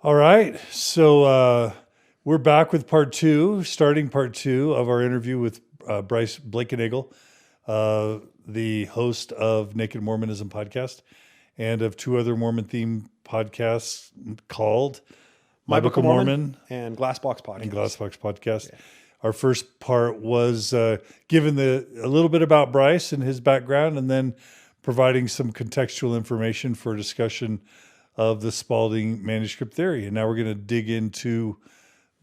All right. So we're back with starting part two of our interview with Bryce Blankenagel, the host of Naked Mormonism Podcast and of two other Mormon-themed podcasts called My Book of Mormon and Glassbox Podcast. Yeah. Our first part was given a little bit about Bryce and his background, and then providing some contextual information for discussion of the Spaulding manuscript theory. And now we're going to dig into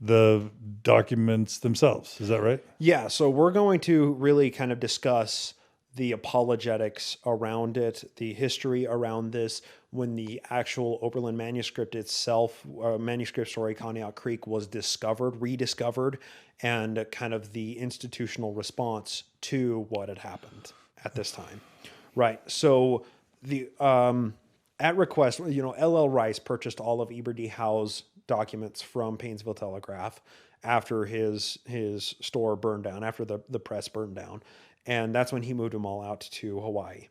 the documents themselves. Is that right? Yeah, so we're going to really kind of discuss the apologetics around it, the history around this, when the actual Oberlin manuscript itself, manuscript story, Conneaut Creek, was rediscovered, and kind of the institutional response to what had happened at this time. Right. So the at request, L.L. Rice purchased all of Eber D. Howe's documents from Painesville Telegraph after his store burned down, after the press burned down. And that's when he moved them all out to Hawaii.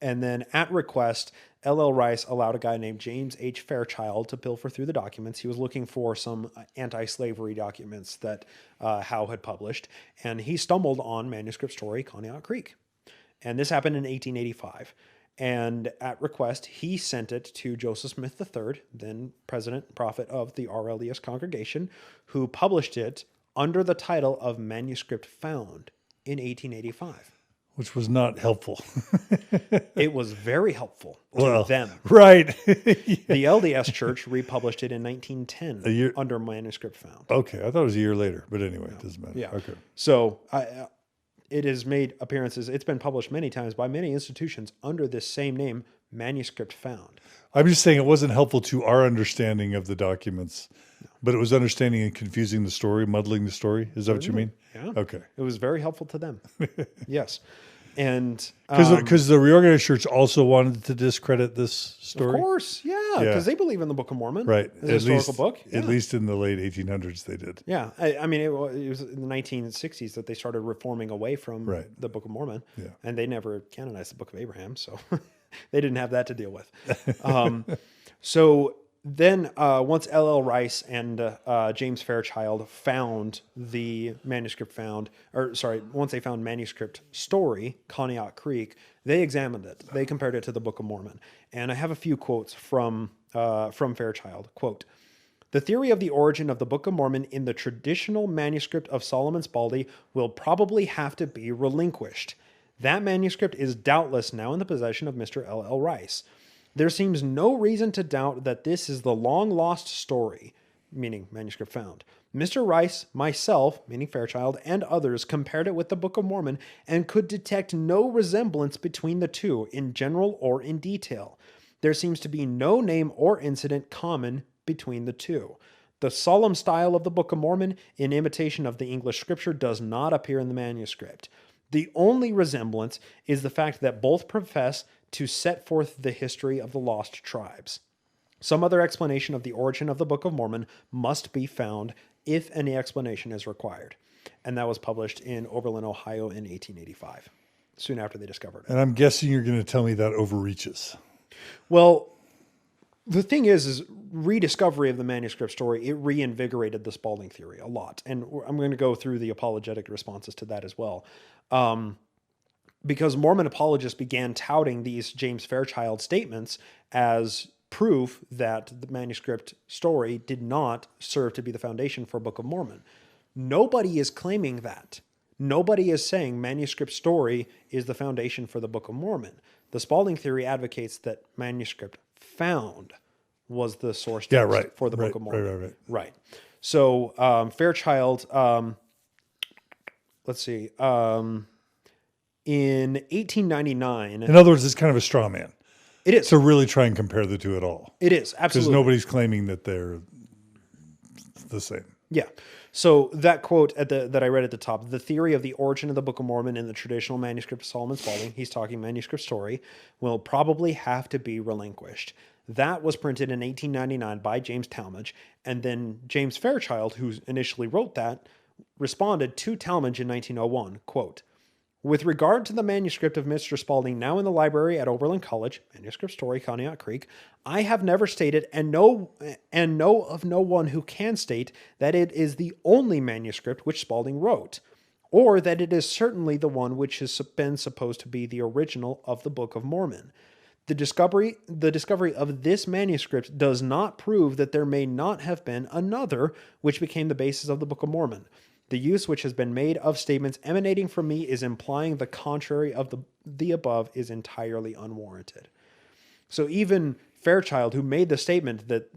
And then at request, L.L. Rice allowed a guy named James H. Fairchild to pilfer through the documents. He was looking for some anti-slavery documents that Howe had published, and he stumbled on Manuscript Story, Conneaut Creek. And this happened in 1885. And at request, he sent it to Joseph Smith III, then president and prophet of the RLDS congregation, who published it under the title of Manuscript Found in 1885. Which was not helpful. It was very helpful to them. Right. The LDS Church republished it in 1910 under Manuscript Found. Okay, I thought it was a year later, but anyway, it doesn't matter. Yeah. Okay. So it has made appearances. It's been published many times by many institutions under this same name, Manuscript Found. I'm just saying it wasn't helpful to our understanding of the documents, but it was understanding and confusing the story, muddling the story. Is that what you mean? Yeah. Okay. It was very helpful to them. Yes. And because the reorganized church also wanted to discredit this story. Of course, yeah, because they believe in the Book of Mormon, right? The historical book. Yeah. At least in the late 1800s, they did. Yeah, I mean, it was in the 1960s that they started reforming away from the Book of Mormon, and they never canonized the Book of Abraham, so they didn't have that to deal with. So then, once L.L. Rice and James Fairchild found the manuscript once they found Manuscript Story, Conneaut Creek, they examined it. They compared it to the Book of Mormon. And I have a few quotes from Fairchild. Quote, "The theory of the origin of the Book of Mormon in the traditional manuscript of Solomon Spaulding will probably have to be relinquished. That manuscript is doubtless now in the possession of Mr. L.L. Rice. There seems no reason to doubt that this is the long-lost story," meaning Manuscript Found. "Mr. Rice, myself," meaning Fairchild, "and others compared it with the Book of Mormon and could detect no resemblance between the two in general or in detail. There seems to be no name or incident common between the two. The solemn style of the Book of Mormon, in imitation of the English scripture, does not appear in the manuscript. The only resemblance is the fact that both profess to set forth the history of the lost tribes. Some other explanation of the origin of the Book of Mormon must be found if any explanation is required." And that was published in Oberlin, Ohio in 1885, soon after they discovered it. And I'm guessing you're going to tell me that overreaches. Well, the thing is rediscovery of the manuscript story, it reinvigorated the Spaulding theory a lot. And I'm going to go through the apologetic responses to that as well. Because Mormon apologists began touting these James Fairchild statements as proof that the manuscript story did not serve to be the foundation for Book of Mormon. Nobody is claiming that. Nobody is saying Manuscript Story is the foundation for the Book of Mormon. The Spaulding theory advocates that Manuscript Found was the source text for the Book of Mormon. Right. So Fairchild, let's see, in 1899... In other words, it's kind of a straw man. It is. To really try and compare the two at all. It is, absolutely. Because nobody's claiming that they're the same. Yeah. So that quote that I read at the top, "The theory of the origin of the Book of Mormon in the traditional manuscript of Solomon Spaulding," he's talking Manuscript Story, "will probably have to be relinquished." That was printed in 1899 by James Talmage, and then James Fairchild, who initially wrote that, responded to Talmage in 1901, quote, With regard to the manuscript of Mr. Spaulding now in the library at Oberlin College, Manuscript Story, Conneaut Creek, I have never stated and know of no one who can state that it is the only manuscript which Spaulding wrote, or that it is certainly the one which has been supposed to be the original of the Book of Mormon. The discovery of this manuscript does not prove that there may not have been another which became the basis of the Book of Mormon. The use which has been made of statements emanating from me is implying the contrary of the above is entirely unwarranted. So even Fairchild, who made the statement that,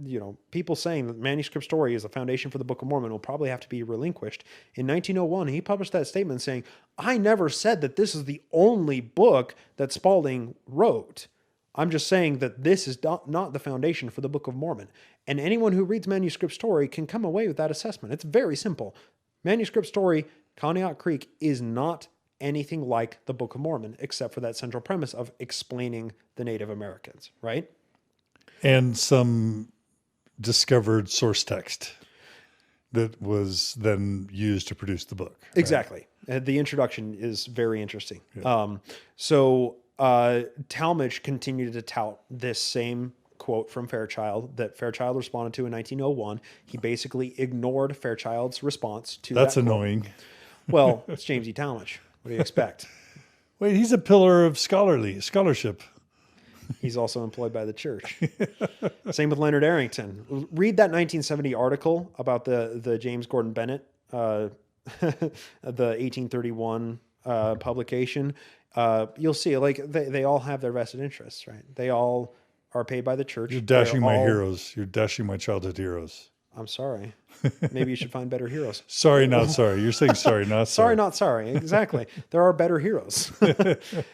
people saying that Manuscript Story is the foundation for the Book of Mormon will probably have to be relinquished. In 1901, he published that statement saying, I never said that this is the only book that Spaulding wrote. I'm just saying that this is not the foundation for the Book of Mormon. And anyone who reads Manuscript Story can come away with that assessment. It's very simple. Manuscript Story, Conneaut Creek, is not anything like the Book of Mormon, except for that central premise of explaining the Native Americans, right? And some discovered source text that was then used to produce the book. Right? Exactly. The introduction is very interesting. Yeah. Talmage continued to tout this same quote from Fairchild that Fairchild responded to in 1901. He basically ignored Fairchild's response to That's that annoying. Quote. Well, it's James E. Talmage. What do you expect? Wait, he's a pillar of scholarship. He's also employed by the church. Same with Leonard Arrington. Read that 1970 article about the James Gordon Bennett, the 1831 publication. You'll see, they all have their vested interests, right? They all are paid by the church. You're dashing my heroes. You're dashing my childhood heroes. I'm sorry. Maybe you should find better heroes. Sorry, not sorry. You're saying sorry, not sorry. Sorry, not sorry. Exactly. There are better heroes.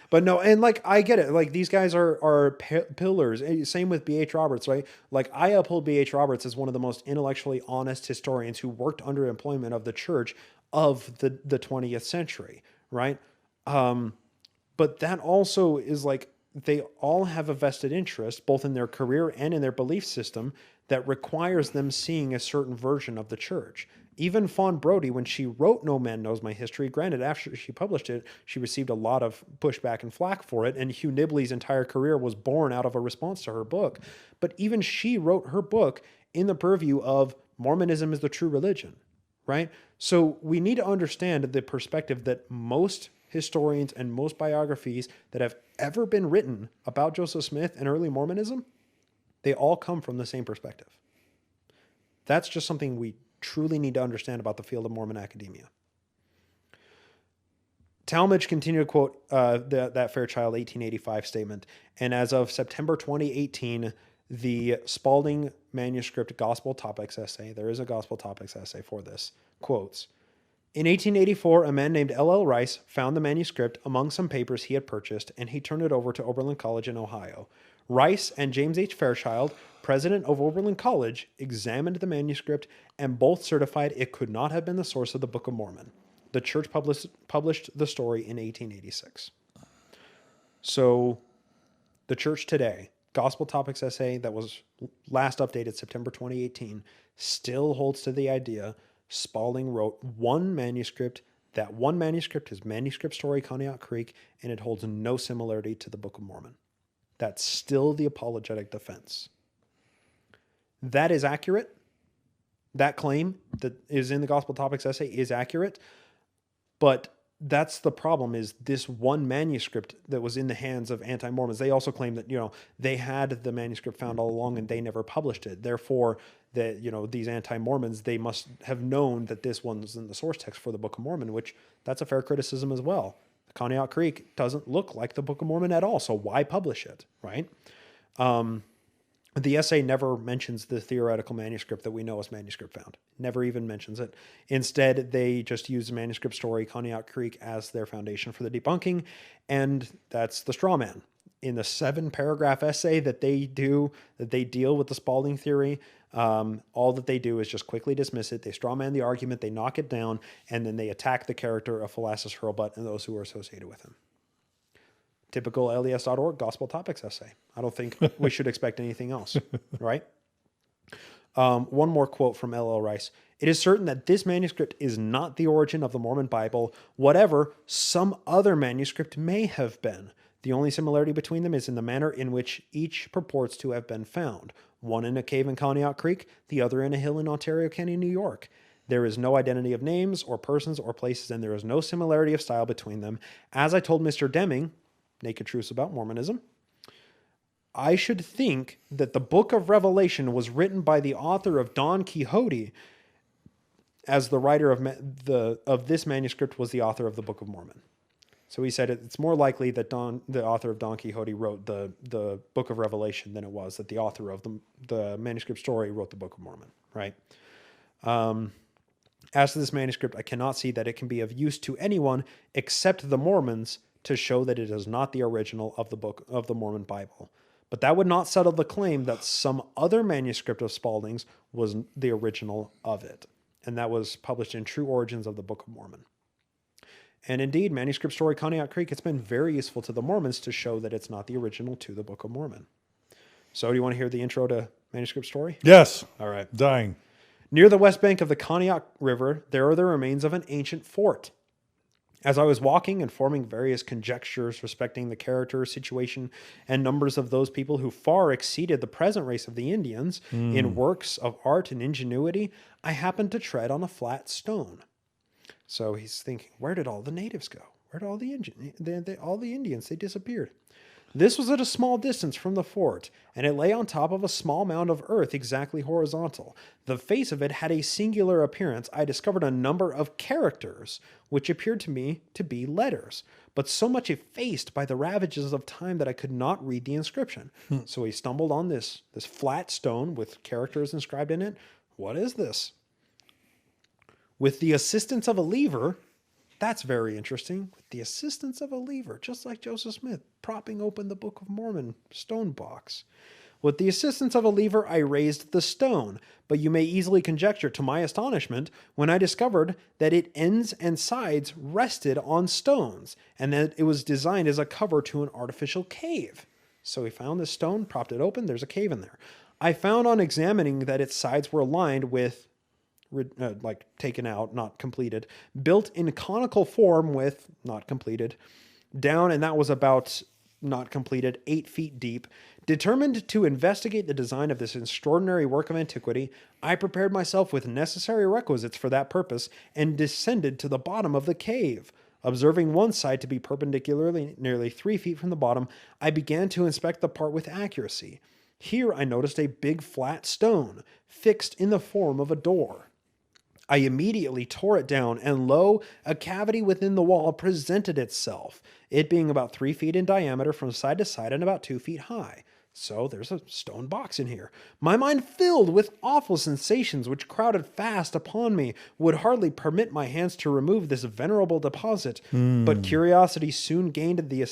But no, and I get it. These guys are pillars. Same with B.H. Roberts, right? I uphold B.H. Roberts as one of the most intellectually honest historians who worked under employment of the church of the 20th century, right? But that also is they all have a vested interest, both in their career and in their belief system, that requires them seeing a certain version of the church. Even Fawn Brodie, when she wrote No Man Knows My History, granted, after she published it, she received a lot of pushback and flack for it, and Hugh Nibley's entire career was born out of a response to her book. But even she wrote her book in the purview of Mormonism is the true religion, right? So we need to understand the perspective that most historians and most biographies that have ever been written about Joseph Smith and early Mormonism, they all come from the same perspective. That's just something we truly need to understand about the field of Mormon academia. Talmage continued to quote that Fairchild 1885 statement, and as of September 2018, the Spalding Manuscript Gospel Topics Essay, there is a Gospel Topics Essay for this, quotes, in 1884, a man named L.L. Rice found the manuscript among some papers he had purchased, and he turned it over to Oberlin College in Ohio. Rice and James H. Fairchild, president of Oberlin College, examined the manuscript and both certified it could not have been the source of the Book of Mormon. The church published the story in 1886. So, the church today, Gospel Topics Essay that was last updated September 2018, still holds to the idea Spalding wrote one manuscript. That one manuscript is Manuscript Story, Conneaut Creek, and it holds no similarity to the Book of Mormon. That's still the apologetic defense. That is accurate. That claim that is in the Gospel Topics Essay is accurate, but that's the problem, is this one manuscript that was in the hands of anti-Mormons. They also claim that, they had the manuscript found all along and they never published it. Therefore, that, these anti-Mormons, they must have known that this one was in the source text for the Book of Mormon, which that's a fair criticism as well. Conneaut Creek doesn't look like the Book of Mormon at all, so why publish it, right? The essay never mentions the theoretical manuscript that we know as manuscript found. Never even mentions it. Instead, they just use the Manuscript Story, Conneaut Creek, as their foundation for the debunking, and that's the straw man. In the 7-paragraph essay that they deal with the Spalding theory, all that they do is just quickly dismiss it. They straw man the argument, they knock it down, and then they attack the character of Philastus Hurlbut and those who are associated with him. Typical LES.org Gospel Topics Essay. I don't think we should expect anything else, right? One more quote from L.L. Rice. It is certain that this manuscript is not the origin of the Mormon Bible, whatever some other manuscript may have been. The only similarity between them is in the manner in which each purports to have been found, one in a cave in Conneaut Creek, the other in a hill in Ontario County, New York. There is no identity of names or persons or places, and there is no similarity of style between them. As I told Mr. Deming, Naked Truths About Mormonism, I should think that the Book of Revelation was written by the author of Don Quixote, as the writer of this manuscript was the author of the Book of Mormon. So he said it's more likely that the author of Don Quixote wrote the Book of Revelation than it was that the author of the manuscript story wrote the Book of Mormon, right? As to this manuscript, I cannot see that it can be of use to anyone except the Mormons to show that it is not the original of the Book of the Mormon Bible. But that would not settle the claim that some other manuscript of Spalding's was the original of it. And that was published in True Origins of the Book of Mormon. And indeed, Manuscript Story Conneaut Creek, it's been very useful to the Mormons to show that it's not the original to the Book of Mormon. So do you want to hear the intro to Manuscript Story? Yes. All right. Dying. Near the west bank of the Conneaut River, there are the remains of an ancient fort. As I was walking and forming various conjectures respecting the character, situation, and numbers of those people who far exceeded the present race of the Indians in works of art and ingenuity, I happened to tread on a flat stone. So he's thinking, where did all the natives go? Where did all the Indians? They disappeared. This was at a small distance from the fort, and it lay on top of a small mound of earth exactly horizontal. The face of it had a singular appearance. I discovered a number of characters, which appeared to me to be letters, but so much effaced by the ravages of time that I could not read the inscription. So he stumbled on this flat stone with characters inscribed in it. What is this? With the assistance of a lever... That's very interesting. With the assistance of a lever, just like Joseph Smith propping open the Book of Mormon stone box. With the assistance of a lever, I raised the stone, but you may easily conjecture, to my astonishment, when I discovered that its ends and sides rested on stones, and that it was designed as a cover to an artificial cave. So he found this stone, propped it open, there's a cave in there. I found on examining that its sides were lined with taken out, not completed, built in conical form with, not completed, down, and that was about, not completed, 8 feet deep. Determined to investigate the design of this extraordinary work of antiquity, I prepared myself with necessary requisites for that purpose, and descended to the bottom of the cave. Observing one side to be perpendicularly nearly 3 feet from the bottom, I began to inspect the part with accuracy. Here I noticed a big flat stone, fixed in the form of a door. I immediately tore it down, and lo, a cavity within the wall presented itself, it being about 3 feet in diameter from side to side and about 2 feet high. So there's a stone box in here. My mind filled with awful sensations which crowded fast upon me, would hardly permit my hands to remove this venerable deposit, but curiosity soon gained the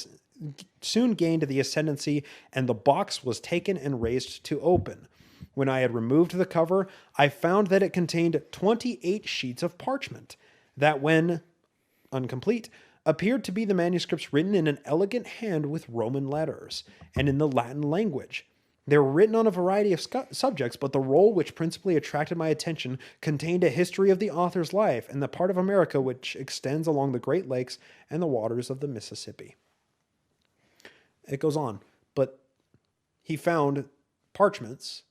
ascendancy, and the box was taken and raised to open. When I had removed the cover, I found that it contained 28 sheets of parchment, that when incomplete, appeared to be the manuscripts written in an elegant hand with Roman letters, and in the Latin language. They were written on a variety of subjects, but the roll which principally attracted my attention contained a history of the author's life and the part of America which extends along the Great Lakes and the waters of the Mississippi. It goes on, but he found parchments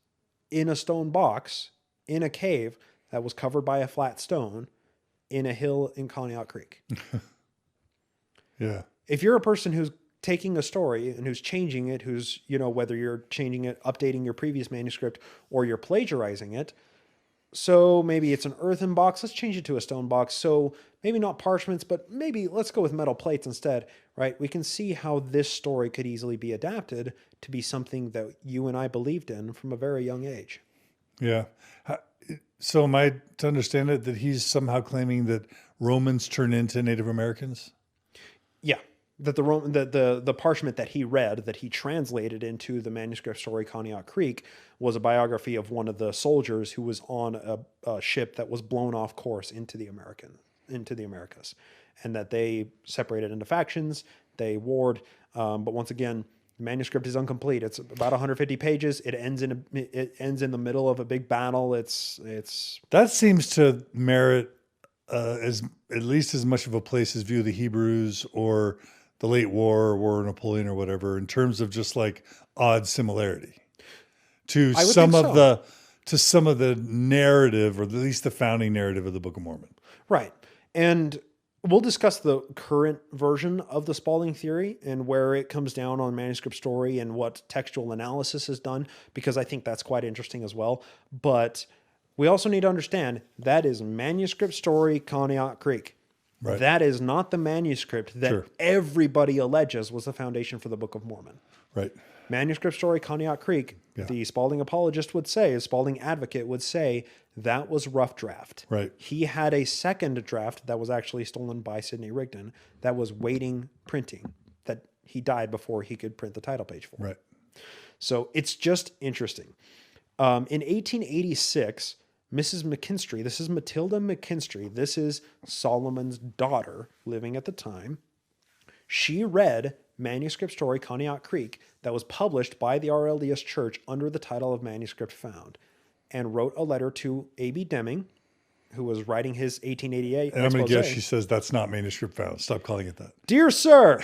in a stone box, in a cave that was covered by a flat stone, in a hill in Conneaut Creek. Yeah. If you're a person who's taking a story and who's changing it, who's, whether you're changing it, updating your previous manuscript, or you're plagiarizing it, so maybe it's an earthen box, let's change it to a stone box. So maybe not parchments, but maybe let's go with metal plates instead, right? We can see how this story could easily be adapted to be something that you and I believed in from a very young age. Yeah. So am I to understand it that he's somehow claiming that Romans turn into Native Americans? Yeah. That the parchment that he read, that he translated into the Manuscript Story Conneaut Creek, was a biography of one of the soldiers who was on a ship that was blown off course into the Americas, and that they separated into factions, they warred, but once again, Manuscript is incomplete. It's about 150 pages. It ends in the middle of a big battle. That seems to merit as at least as much of a place as View of the Hebrews or the Late War or War of Napoleon or whatever, in terms of just like odd similarity to some of the narrative, or at least the founding narrative of the Book of Mormon. Right. And we'll discuss the current version of the Spaulding theory and where it comes down on Manuscript Story and what textual analysis is done, because I think that's quite interesting as well. But we also need to understand that is Manuscript Story, Conneaut Creek. Right. That is not the manuscript that everybody alleges was the foundation for the Book of Mormon. Right. Manuscript Story, Conneaut Creek, the Spaulding apologist would say, a Spaulding advocate would say, that was rough draft. Right. He had a second draft that was actually stolen by Sidney Rigdon that was waiting printing, that he died before he could print the title page for. Right. So it's just interesting. In 1886, Mrs. McKinstry, this is Matilda McKinstry, this is Solomon's daughter living at the time. She read Manuscript Story, Conneaut Creek, that was published by the RLDS Church under the title of Manuscript Found, and wrote a letter to A.B. Deming, who was writing his 1888 And I'm going to expose. guess she says that's not Manuscript Found. Stop calling it that. Dear sir,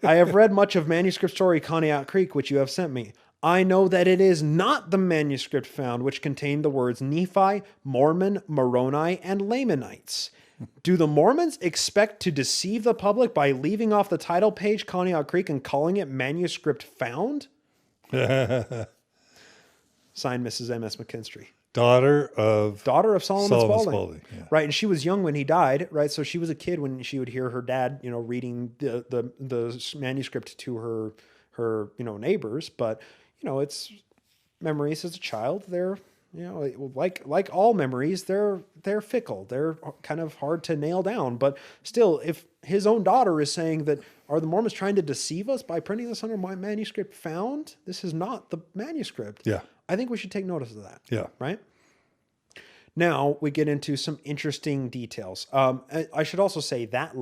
I have read much of Manuscript Story, Conneaut Creek, which you have sent me. I know that it is not the manuscript found which contained the words Nephi, Mormon, Moroni, and Lamanites. Do the Mormons expect to deceive the public by leaving off the title page Conneaut Creek and calling it Manuscript Found? Signed, Mrs. M.S. McKinstry. Daughter of Solomon Spaulding. Spaulding. Yeah. Right. And she was young when he died, right? So she was a kid when she would hear her dad, reading the manuscript to her neighbors. But, it's memories as a child. They're, like all memories, they're fickle. They're kind of hard to nail down. But still, if his own daughter is saying that, are the Mormons trying to deceive us by printing this under my manuscript found? This is not the manuscript. Yeah. I think we should take notice of that. Yeah. Right? Now we get into some interesting details. I should also say that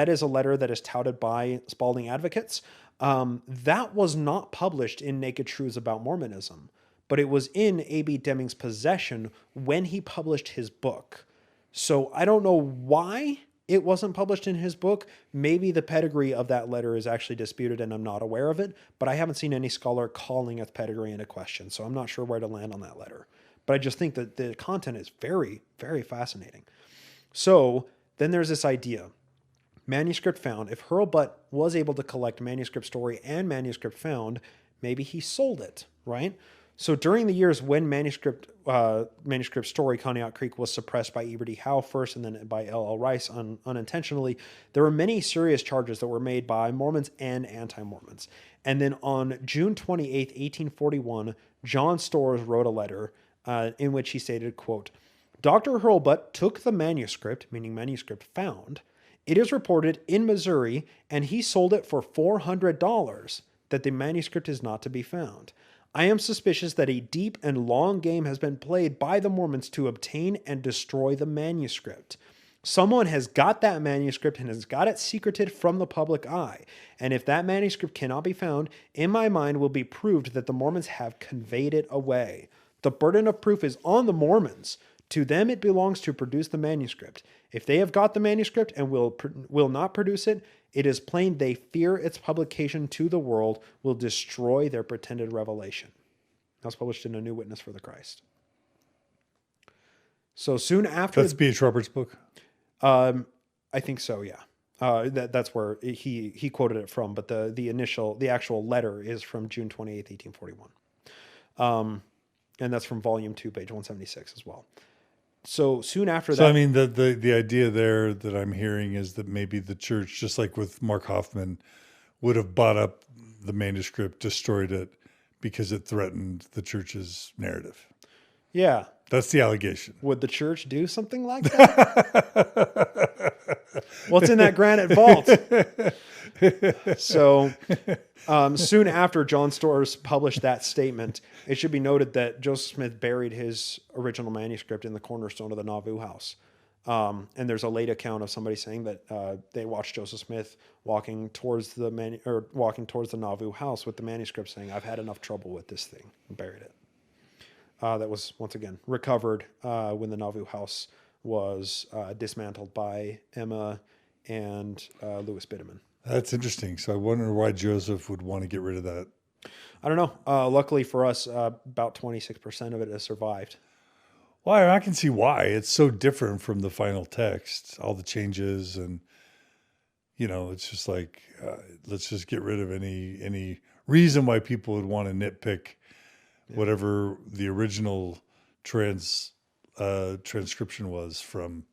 is a letter that is touted by Spaulding advocates. That was not published in Naked Truths About Mormonism, but it was in A.B. Deming's possession when he published his book. So I don't know why it wasn't published in his book. Maybe the pedigree of that letter is actually disputed and I'm not aware of it, but I haven't seen any scholar calling its pedigree into question. So I'm not sure where to land on that letter. But I just think that the content is very, very fascinating. So then there's this idea. Manuscript Found. If Hurlbut was able to collect Manuscript Story and Manuscript Found, maybe he sold it, right? So during the years when Manuscript Story, Conneaut Creek, was suppressed by Ebert E. Howe first and then by L.L. Rice unintentionally, there were many serious charges that were made by Mormons and anti-Mormons. And then on June 28, 1841, John Storrs wrote a letter in which he stated, quote, Dr. Hurlbut took the manuscript, meaning Manuscript Found. It is reported in Missouri, and he sold it for $400, that the manuscript is not to be found. I am suspicious that a deep and long game has been played by the Mormons to obtain and destroy the manuscript. Someone has got that manuscript and has got it secreted from the public eye. And if that manuscript cannot be found, in my mind will be proved that the Mormons have conveyed it away. The burden of proof is on the Mormons. To them it belongs to produce the manuscript. If they have got the manuscript and will not produce it, it is plain they fear its publication to the world will destroy their pretended revelation. That was published in A New Witness for the Christ. So soon after... That's B.H. Roberts' book? I think so, yeah. That's where he quoted it from, but the actual letter is from June 28th, 1841. And that's from volume 2, page 176 as well. So soon after that... So, I mean, the idea there that I'm hearing is that maybe the church, just like with Mark Hoffman, would have bought up the manuscript, destroyed it, because it threatened the church's narrative. Yeah. That's the allegation. Would the church do something like that? What's in that granite vault? So soon after John Storrs published that statement, it should be noted that Joseph Smith buried his original manuscript in the cornerstone of the Nauvoo house. And there's a late account of somebody saying that they watched Joseph Smith walking towards the Nauvoo house with the manuscript, saying, "I've had enough trouble with this thing," and buried it. That was once again recovered when the Nauvoo house was dismantled by Emma and Louis Bideman. That's interesting. So I wonder why Joseph would want to get rid of that. I don't know. Luckily for us, about 26% of it has survived. Well, I can see why. It's so different from the final text, all the changes, and it's just like let's just get rid of any reason why people would want to nitpick whatever the original transcription was from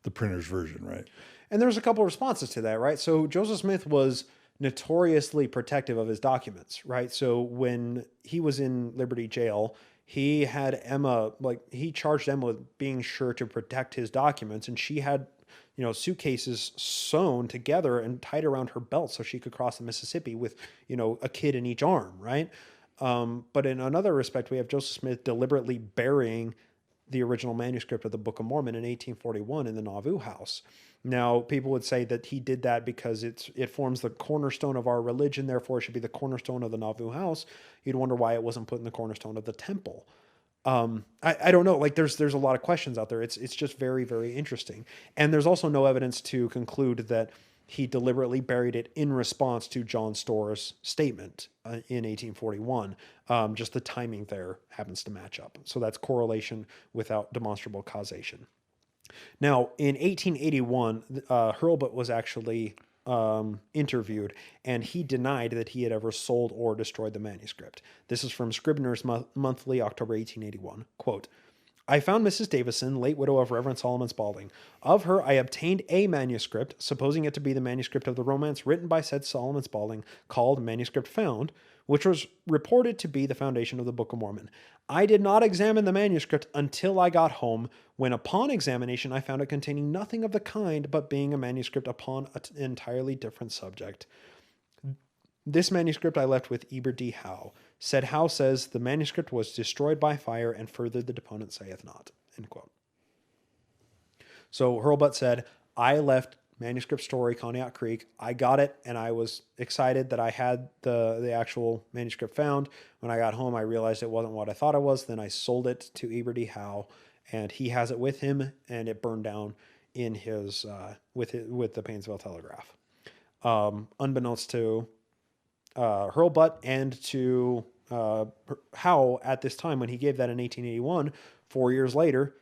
the printer's version, right? And there's a couple of responses to that, right? So Joseph Smith was notoriously protective of his documents, right? So when he was in Liberty Jail, he had Emma, he charged Emma with being sure to protect his documents, and she had, suitcases sewn together and tied around her belt so she could cross the Mississippi with, a kid in each arm, right? But in another respect, we have Joseph Smith deliberately burying the original manuscript of the Book of Mormon in 1841 in the Nauvoo house. Now, people would say that he did that because it forms the cornerstone of our religion, therefore it should be the cornerstone of the Nauvoo house. You'd wonder why it wasn't put in the cornerstone of the temple. I don't know. There's a lot of questions out there. It's just very, very interesting. And there's also no evidence to conclude that he deliberately buried it in response to John Storr's statement in 1841. Just the timing there happens to match up. So that's correlation without demonstrable causation. Now, in 1881, Hurlbut was actually interviewed, and he denied that he had ever sold or destroyed the manuscript. This is from Scribner's Monthly, October 1881. Quote, "I found Mrs. Davison, late widow of Reverend Solomon Spaulding. Of her I obtained a manuscript, supposing it to be the manuscript of the romance written by said Solomon Spaulding, called Manuscript Found, which was reported to be the foundation of the Book of Mormon. I did not examine the manuscript until I got home, when upon examination I found it containing nothing of the kind, but being a manuscript upon an entirely different subject. This manuscript I left with Eber D. Howe. Said Howe says the manuscript was destroyed by fire, and further the deponent saith not." End quote. So Hurlbut said, "I left Manuscript Story, Conneaut Creek. I got it, and I was excited that I had the actual manuscript found. When I got home, I realized it wasn't what I thought it was. Then I sold it to Eber D. Howe, and he has it with him, and it burned down in his with the Painesville Telegraph." Unbeknownst to Hurlbut and to Howe at this time, when he gave that in 1881, 4 years later,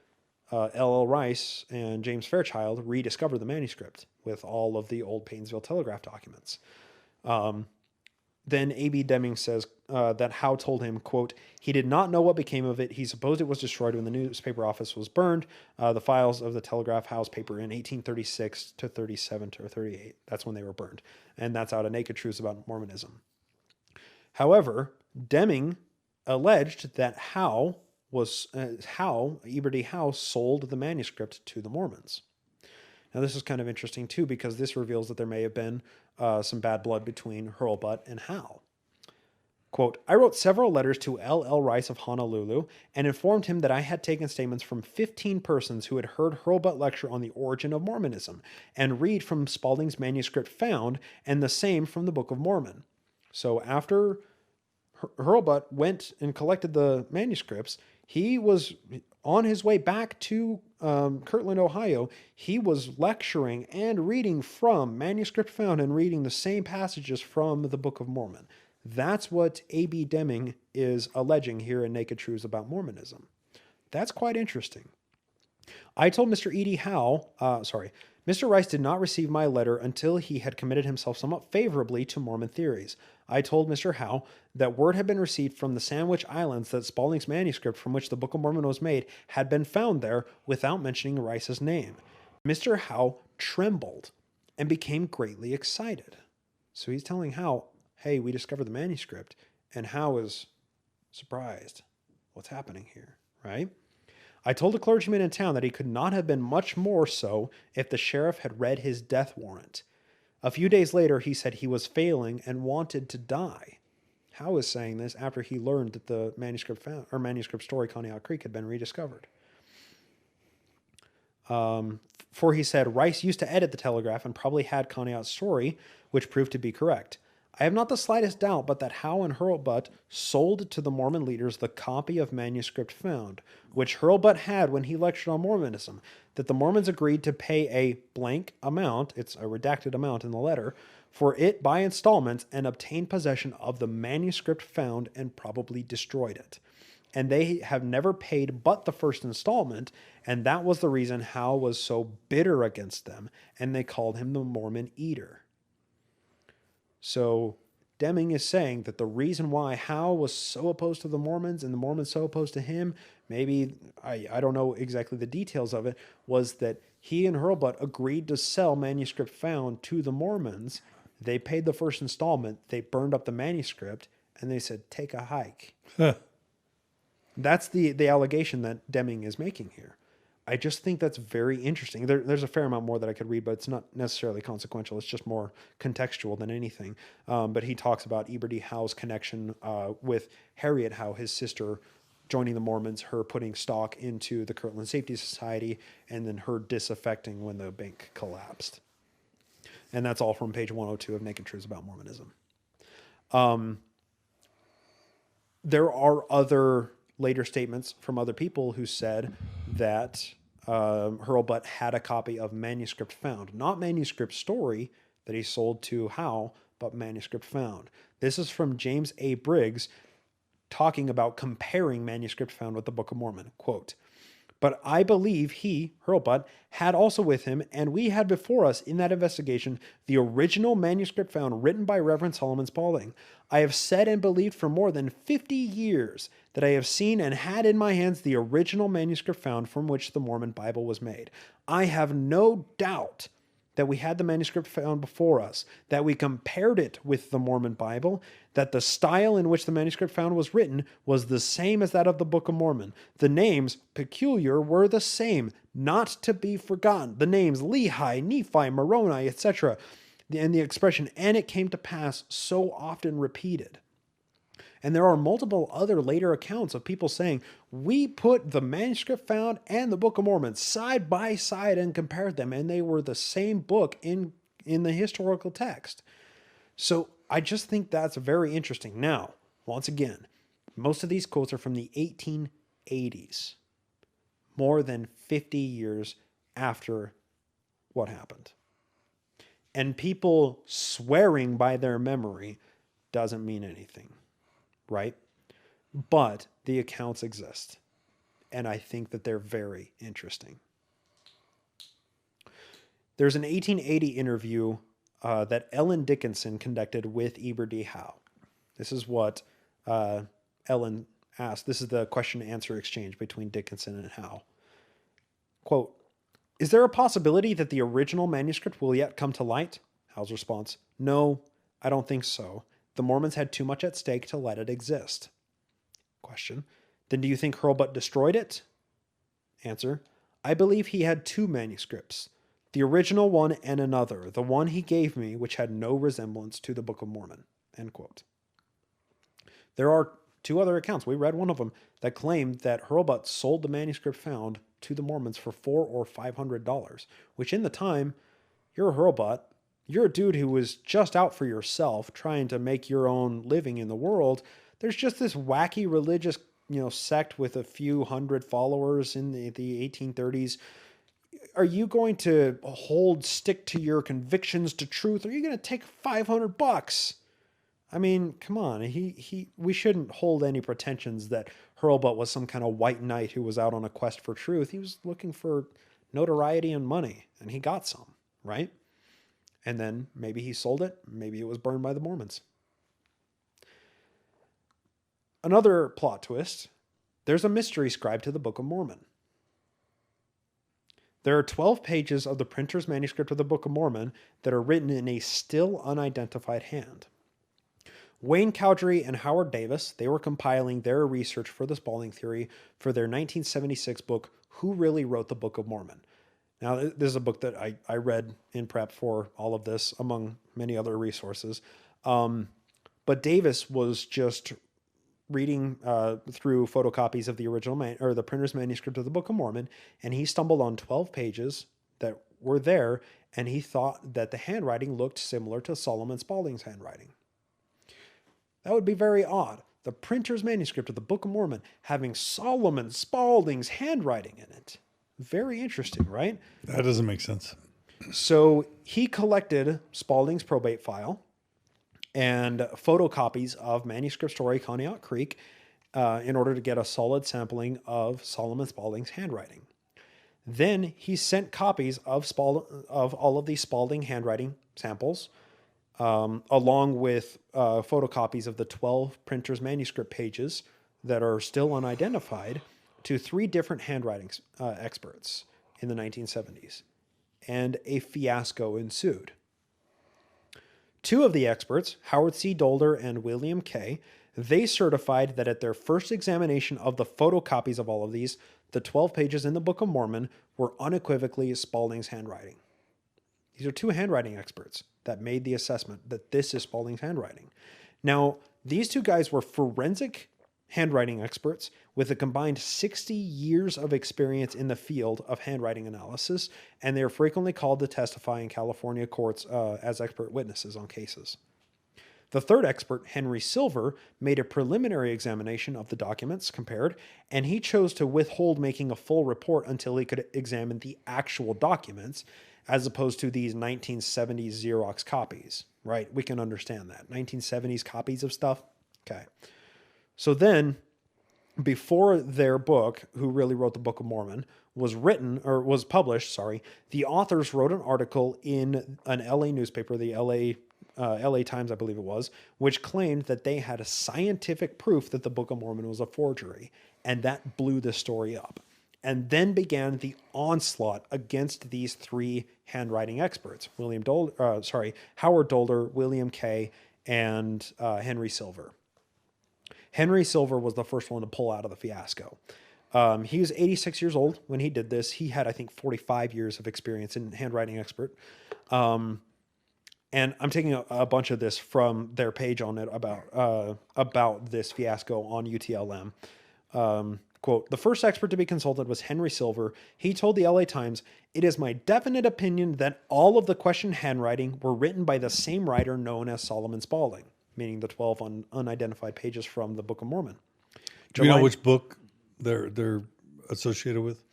L.L. Rice and James Fairchild rediscovered the manuscript with all of the old Painesville Telegraph documents. Then A.B. Deming says that Howe told him, quote, "He did not know what became of it. He supposed it was destroyed when the newspaper office was burned. The files of the Telegraph House paper in 1836 to 37 to 38. That's when they were burned. And that's out of Naked Truths About Mormonism." However, Deming alleged that Eber D. Howe sold the manuscript to the Mormons. Now, this is kind of interesting, too, because this reveals that there may have been some bad blood between Hurlbut and Howe. Quote, "I wrote several letters to L.L. Rice of Honolulu and informed him that I had taken statements from 15 persons who had heard Hurlbut lecture on the origin of Mormonism and read from Spalding's manuscript found and the same from the Book of Mormon. So after Hurlbut went and collected the manuscripts, he was on his way back to Kirtland, Ohio. He was lecturing and reading from Manuscript Found and reading the same passages from the Book of Mormon." That's what A.B. Deming is alleging here in Naked Truths About Mormonism. That's quite interesting. "I told Mr. E.D. Howe, Mr. Rice did not receive my letter until he had committed himself somewhat favorably to Mormon theories. I told Mr. Howe that word had been received from the Sandwich Islands that Spalding's manuscript from which the Book of Mormon was made had been found there without mentioning Rice's name. Mr. Howe trembled and became greatly excited." So he's telling Howe, hey, we discovered the manuscript, and Howe is surprised. What's happening here, right? "I told a clergyman in town that he could not have been much more so if the sheriff had read his death warrant. A few days later, he said he was failing and wanted to die." Howe is saying this after he learned that the Manuscript Story, Conneaut Creek, had been rediscovered. For he said, Rice used to edit the Telegraph and probably had Conneaut's story, which proved to be correct. I have not the slightest doubt but that Howe and Hurlbut sold to the Mormon leaders the copy of Manuscript found, which Hurlbut had when he lectured on Mormonism, that the Mormons agreed to pay a blank amount, it's a redacted amount in the letter, for it by installments and obtain possession of the manuscript found and probably destroyed it. And they have never paid but the first installment, and that was the reason Howe was so bitter against them, and they called him the Mormon Eater. So Deming is saying that the reason why Howe was so opposed to the Mormons and the Mormons so opposed to him, maybe, I don't know exactly the details of it, was that he and Hurlbut agreed to sell Manuscript Found to the Mormons. They paid the first installment, they burned up the manuscript, and they said, take a hike. That's the allegation that Deming is making here. I just think that's very interesting. There's a fair amount more that I could read, but it's not necessarily consequential. It's just more contextual than anything. But he talks about Eber D. Howe's connection with Harriet Howe, his sister, joining the Mormons, her putting stock into the Kirtland Safety Society, and then her disaffecting when the bank collapsed. And that's all from page 102 of Naked Truths About Mormonism. There are other later statements from other people who said that Hurlbut had a copy of Manuscript Found. Not Manuscript Story that he sold to Howe, but Manuscript Found. This is from James A. Briggs talking about comparing Manuscript Found with the Book of Mormon. Quote, but I believe he, Hurlbut, had also with him, and we had before us in that investigation, the original Manuscript Found written by Reverend Solomon Spaulding. I have said and believed for more than 50 years that I have seen and had in my hands the original Manuscript Found from which the Mormon Bible was made. I have no doubt that we had the manuscript found before us, that we compared it with the Mormon Bible, that the style in which the manuscript found was written was the same as that of the Book of Mormon. The names, peculiar, were the same, not to be forgotten. The names Lehi, Nephi, Moroni, etc., and the expression, and it came to pass, so often repeated. And there are multiple other later accounts of people saying, we put the manuscript found and the Book of Mormon side by side and compared them, and they were the same book in the historical text. So I just think that's very interesting. Now, once again, most of these quotes are from the 1880s, more than 50 years after what happened. And people swearing by their memory doesn't mean anything. Right? But the accounts exist. And I think that they're very interesting. There's an 1880 interview that Ellen Dickinson conducted with Eber D. Howe. This is what Ellen asked. This is the question and answer exchange between Dickinson and Howe. Quote, is there a possibility that the original manuscript will yet come to light? Howe's response, no, I don't think so. The Mormons had too much at stake to let it exist. Question. Then do you think Hurlbut destroyed it? Answer. I believe he had two manuscripts. The original one and another. The one he gave me, which had no resemblance to the Book of Mormon. End quote. There are two other accounts. We read one of them that claimed that Hurlbut sold the manuscript found to the Mormons for $400 or $500, which in the time, you're a Hurlbut. You're a dude who was just out for yourself, trying to make your own living in the world. There's just this wacky religious, sect with a few hundred followers in the 1830s. Are you going to stick to your convictions to truth? Or are you going to take $500? I mean, come on. We shouldn't hold any pretensions that Hurlbut was some kind of white knight who was out on a quest for truth. He was looking for notoriety and money, and he got some, right? And then maybe he sold it. Maybe it was burned by the Mormons. Another plot twist. There's a mystery scribe to the Book of Mormon. There are 12 pages of the printer's manuscript of the Book of Mormon that are written in a still unidentified hand. Wayne Cowdery and Howard Davis, they were compiling their research for the Spalding theory for their 1976 book, Who Really Wrote the Book of Mormon? Now, this is a book that I read in prep for all of this, among many other resources. But Davis was just reading through photocopies of the original or the printer's manuscript of the Book of Mormon, and he stumbled on 12 pages that were there, and he thought that the handwriting looked similar to Solomon Spaulding's handwriting. That would be very odd. The printer's manuscript of the Book of Mormon having Solomon Spaulding's handwriting in it. Very interesting, right? That doesn't make sense. So he collected Spaulding's probate file and photocopies of Manuscript Story Conneaut Creek in order to get a solid sampling of Solomon Spaulding's handwriting. Then he sent copies of all of these Spaulding handwriting samples, along with photocopies of the 12 printer's manuscript pages that are still unidentified, to 3 different handwriting experts in the 1970s. And a fiasco ensued. 2 of the experts, Howard C. Dolder and William K., they certified that at their first examination of the photocopies of all of these, the 12 pages in the Book of Mormon were unequivocally Spaulding's handwriting. These are 2 handwriting experts that made the assessment that this is Spaulding's handwriting. Now, these 2 guys were forensic handwriting experts with a combined 60 years of experience in the field of handwriting analysis, and they are frequently called to testify in California courts as expert witnesses on cases. The 3rd expert, Henry Silver, made a preliminary examination of the documents compared, and he chose to withhold making a full report until he could examine the actual documents, as opposed to these 1970s Xerox copies, right? We can understand that. 1970s copies of stuff. Okay. So then, before their book, Who Really Wrote the Book of Mormon, was published, the authors wrote an article in an LA newspaper, the LA Times, I believe it was, which claimed that they had a scientific proof that the Book of Mormon was a forgery, and that blew the story up. And then began the onslaught against these 3 handwriting experts, Howard Dolder, William K., and Henry Silver. Henry Silver was the first one to pull out of the fiasco. He was 86 years old when he did this. He had, I think, 45 years of experience in handwriting expert. And I'm taking a bunch of this from their page on it about this fiasco on UTLM. Quote, "The first expert to be consulted was Henry Silver. He told the LA Times, 'It is my definite opinion that all of the questioned handwriting were written by the same writer known as Solomon Spaulding,' meaning the 12 unidentified pages from the Book of Mormon." Do you know which book they're associated with?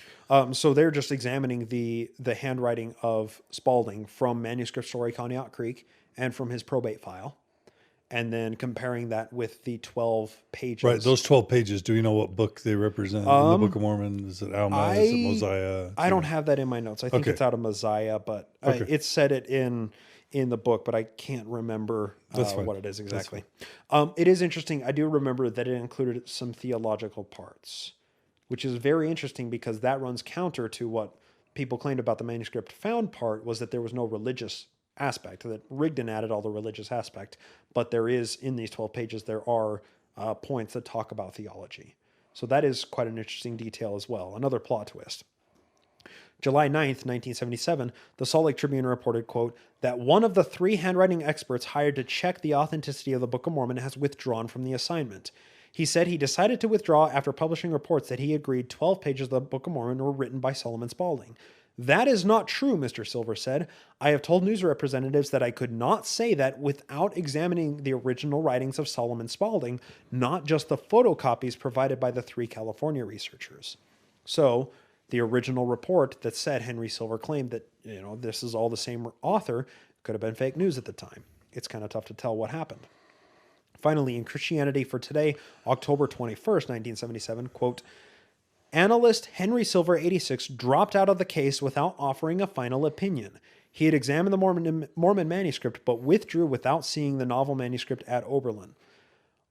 So they're just examining the handwriting of Spaulding from Manuscript Story Conneaut Creek and from his probate file, and then comparing that with the 12 pages. Right, those 12 pages. Do you know what book they represent in the Book of Mormon? Is it Alma? Is it Mosiah? I don't have that in my notes. I think it's out of Mosiah, but it said it in the book, but I can't remember what it is exactly. It is interesting. I do remember that it included some theological parts, which is very interesting because that runs counter to what people claimed about the manuscript found part, was that there was no religious aspect, that Rigdon added all the religious aspect, but there is, in these 12 pages, there are points that talk about theology. So that is quite an interesting detail as well. Another plot twist. July 9th, 1977, the Salt Lake Tribune reported, quote, that one of the 3 handwriting experts hired to check the authenticity of the Book of Mormon has withdrawn from the assignment. He said he decided to withdraw after publishing reports that he agreed 12 pages of the Book of Mormon were written by Solomon Spaulding. "That is not true," Mr. Silver said. "I have told news representatives that I could not say that without examining the original writings of Solomon Spaulding, not just the photocopies provided by the 3 California researchers." So the original report that said Henry Silver claimed that, this is all the same author could have been fake news at the time. It's kind of tough to tell what happened. Finally, in Christianity for Today, October 21st, 1977, quote, "Analyst Henry Silver, 86, dropped out of the case without offering a final opinion. He had examined the Mormon manuscript, but withdrew without seeing the novel manuscript at Oberlin.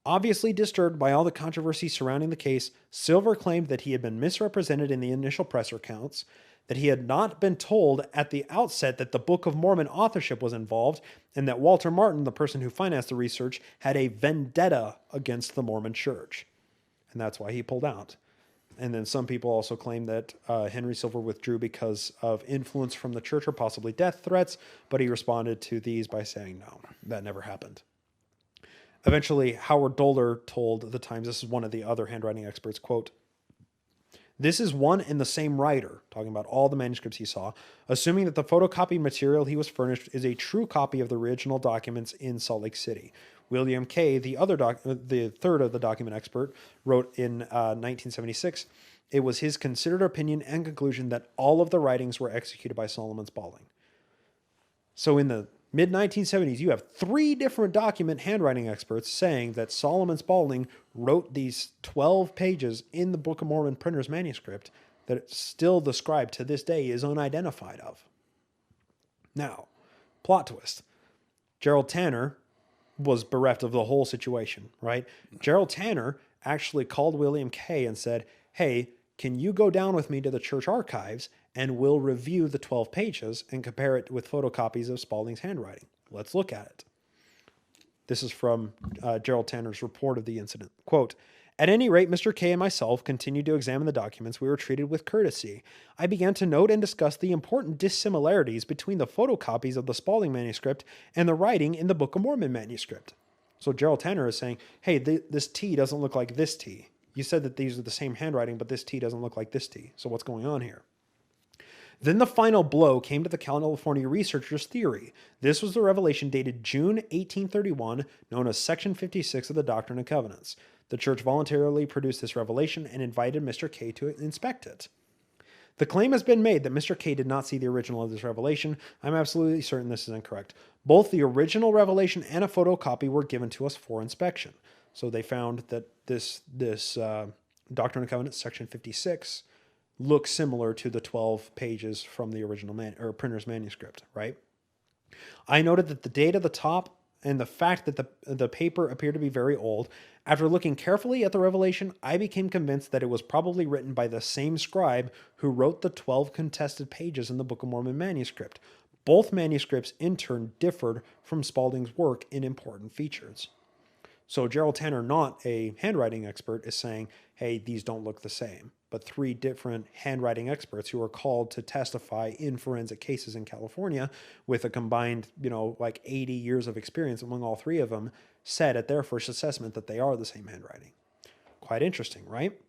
Obviously disturbed by all the controversy surrounding the case, Silver claimed that he had been misrepresented in the initial press accounts, that he had not been told at the outset that the Book of Mormon authorship was involved, and that Walter Martin, the person who financed the research, had a vendetta against the Mormon Church. And that's why he pulled out. And then some people also claim that Henry Silver withdrew because of influence from the church or possibly death threats, but he responded to these by saying no, that never happened. Eventually, Howard Doler told the Times, this is one of the other handwriting experts, quote, "This is one and the same writer," talking about all the manuscripts he saw, "assuming that the photocopied material he was furnished is a true copy of the original documents in Salt Lake City. William Kay, the third of the document expert, wrote in 1976, it was his considered opinion and conclusion that all of the writings were executed by Solomon Spaulding." So in the mid-1970s, you have 3 different document handwriting experts saying that Solomon Spaulding wrote these 12 pages in the Book of Mormon printer's manuscript that still the scribe to this day is unidentified of. Now, plot twist. Gerald Tanner was bereft of the whole situation, right? Gerald Tanner actually called William Kay and said, "Hey, can you go down with me to the church archives and we'll review the 12 pages and compare it with photocopies of Spaulding's handwriting? Let's look at it." This is from Gerald Tanner's report of the incident. Quote, "At any rate, Mr. Kay and myself continued to examine the documents. We were treated with courtesy. I began to note and discuss the important dissimilarities between the photocopies of the Spaulding manuscript and the writing in the Book of Mormon manuscript." So Gerald Tanner is saying, hey, this T doesn't look like this T. You said that these are the same handwriting, but this T doesn't look like this T. So what's going on here? Then the final blow came to the California researchers' theory. This was the revelation dated June 1831, known as Section 56 of the Doctrine and Covenants. The church voluntarily produced this revelation and invited Mr. Kay to inspect it. The claim has been made that Mr. Kay did not see the original of this revelation. I'm absolutely certain this is incorrect. Both the original revelation and a photocopy were given to us for inspection. So they found that this Doctrine and Covenants, Section 56, looks similar to the 12 pages from the original printer's manuscript, right? I noted that the date at the top and the fact that the paper appeared to be very old. After looking carefully at the revelation, I became convinced that it was probably written by the same scribe who wrote the 12 contested pages in the Book of Mormon manuscript. Both manuscripts, in turn, differed from Spaulding's work in important features. So Gerald Tanner, not a handwriting expert, is saying, hey, these don't look the same. But 3 different handwriting experts who are called to testify in forensic cases in California with a combined, 80 years of experience among all 3 of them, said at their first assessment that they are the same handwriting. Quite interesting, right?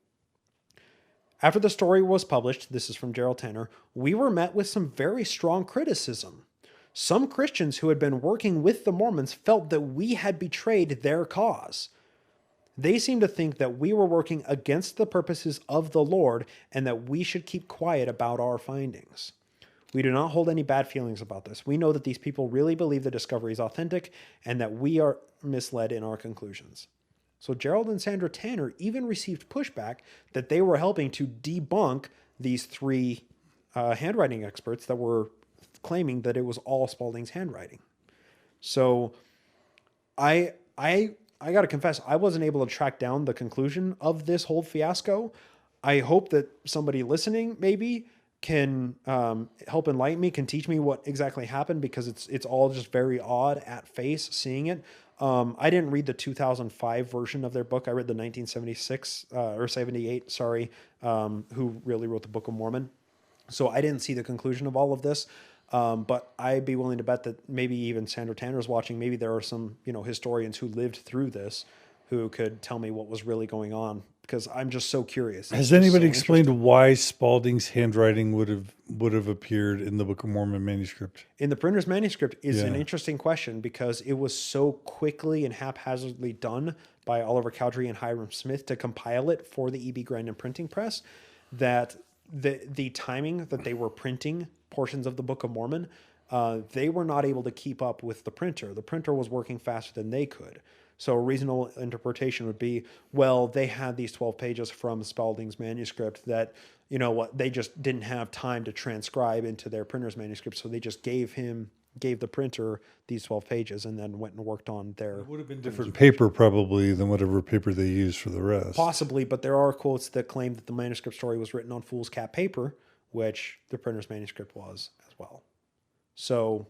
After the story was published, this is from Gerald Tanner, we were met with some very strong criticism. Some Christians who had been working with the Mormons felt that we had betrayed their cause. They seemed to think that we were working against the purposes of the Lord and that we should keep quiet about our findings. We do not hold any bad feelings about this. We know that these people really believe the discovery is authentic and that we are misled in our conclusions. So Gerald and Sandra Tanner even received pushback that they were helping to debunk these 3 handwriting experts that were claiming that it was all Spaulding's handwriting. So I got to confess, I wasn't able to track down the conclusion of this whole fiasco. I hope that somebody listening maybe can help enlighten me, can teach me what exactly happened, because it's all just very odd at face seeing it. I didn't read the 2005 version of their book. I read the 1976 or 78, who really wrote the Book of Mormon. So I didn't see the conclusion of all of this. But I'd be willing to bet that maybe even Sandra Tanner's watching. Maybe there are some, historians who lived through this who could tell me what was really going on, because I'm just so curious. Has anybody explained why Spaulding's handwriting would have appeared in the Book of Mormon manuscript? In the printer's manuscript is an interesting question, because it was so quickly and haphazardly done by Oliver Cowdery and Hiram Smith to compile it for the E.B. Grandin printing press that the timing that they were printing portions of the Book of Mormon, they were not able to keep up with the printer. The printer was working faster than they could. So a reasonable interpretation would be, well, they had these 12 pages from Spaulding's manuscript that, they just didn't have time to transcribe into their printer's manuscript. So they just gave the printer these 12 pages and then went and worked on their... It would have been different paper probably than whatever paper they used for the rest. Possibly, but there are quotes that claim that the manuscript story was written on foolscap paper, which the printer's manuscript was as well. So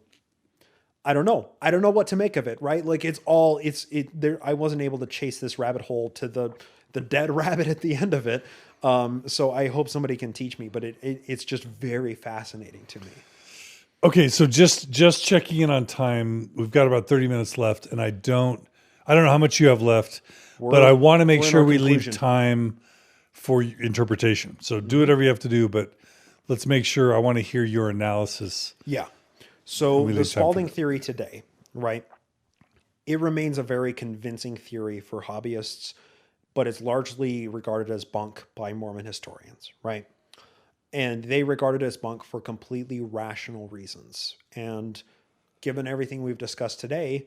I don't know. I don't know what to make of it, right? Like I wasn't able to chase this rabbit hole to the dead rabbit at the end of it. So I hope somebody can teach me, but it's just very fascinating to me. Okay, so just checking in on time. We've got about 30 minutes left, and I I don't know how much you have left, but I want to make sure we leave time for interpretation. So do whatever you have to do, but let's make sure, I want to hear your analysis. Yeah. So the Spalding theory today, right? It remains a very convincing theory for hobbyists, but it's largely regarded as bunk by Mormon historians, right? And they regard it as bunk for completely rational reasons. And given everything we've discussed today,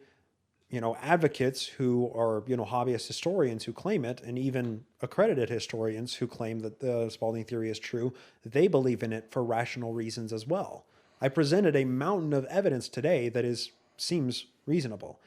advocates who are, hobbyist historians who claim it, and even accredited historians who claim that the Spalding theory is true, they believe in it for rational reasons as well. I presented a mountain of evidence today that seems reasonable.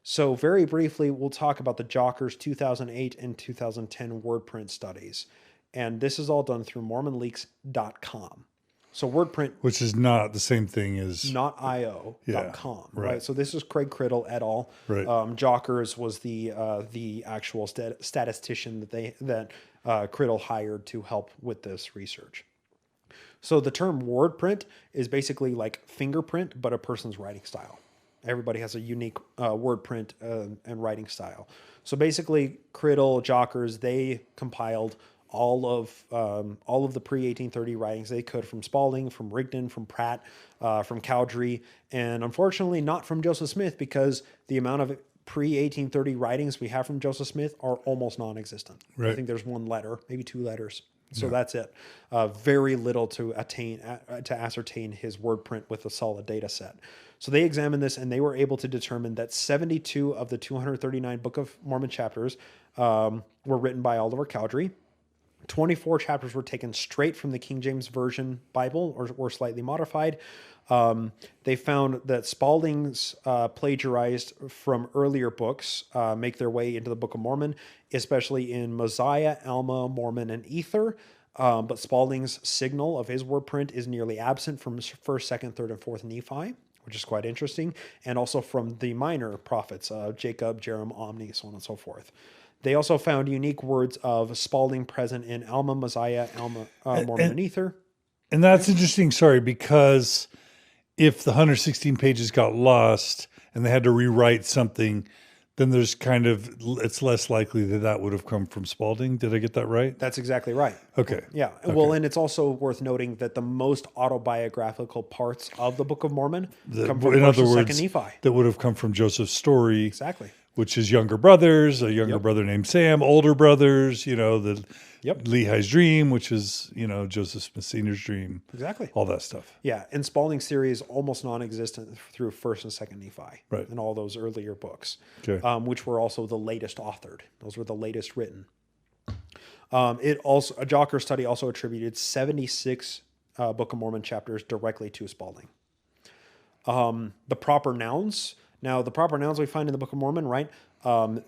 So very briefly, we'll talk about the Jockers 2008 and 2010 wordprint studies. And this is all done through MormonLeaks.com. So wordprint, which is not the same thing as .io.com, right? So this is Craig Criddle et al. Right. Jockers was the actual statistician that Criddle hired to help with this research. So the term wordprint is basically like fingerprint, but a person's writing style. Everybody has a unique wordprint and writing style. So basically, Criddle, Jockers, they compiled all of the pre-1830 writings they could from Spaulding, from Rigdon, from Pratt, from Cowdery, and unfortunately not from Joseph Smith, because the amount of pre-1830 writings we have from Joseph Smith are almost non-existent. Right. I think there's one letter, maybe two letters. So that's it. Very little to ascertain his wordprint with a solid data set. So they examined this, and they were able to determine that 72 of the 239 Book of Mormon chapters were written by Oliver Cowdery. 24 chapters were taken straight from the King James Version Bible or were slightly modified. They found that Spalding's plagiarized from earlier books make their way into the Book of Mormon, especially in Mosiah, Alma, Mormon, and Ether. But Spalding's signal of his wordprint is nearly absent from 1st, 2nd, 3rd, and 4th Nephi, which is quite interesting, and also from the minor prophets, Jacob, Jerem, Omni, so on and so forth. They also found unique words of Spalding present in Alma, Mosiah, Alma, Mormon, and Ether. And that's interesting, because if the 116 pages got lost and they had to rewrite something, then there's it's less likely that would have come from Spalding. Did I get that right? That's exactly right. Okay. Yeah. Okay. Well, and it's also worth noting that the most autobiographical parts of the Book of Mormon come from 1st and 2nd Nephi. That would have come from Joseph's story. Exactly. Which is younger brothers, a younger brother named Sam, older brothers, the Lehi's dream, which is, Joseph Smith Sr.'s dream. Exactly. All that stuff. Yeah. And Spalding's theory is almost non-existent through 1st and 2nd Nephi. Right. And all those earlier books, okay. Which were also the latest authored. Those were the latest written. A Jocker study also attributed 76 Book of Mormon chapters directly to Spalding. The proper nouns. Now, the proper nouns we find in the Book of Mormon, right,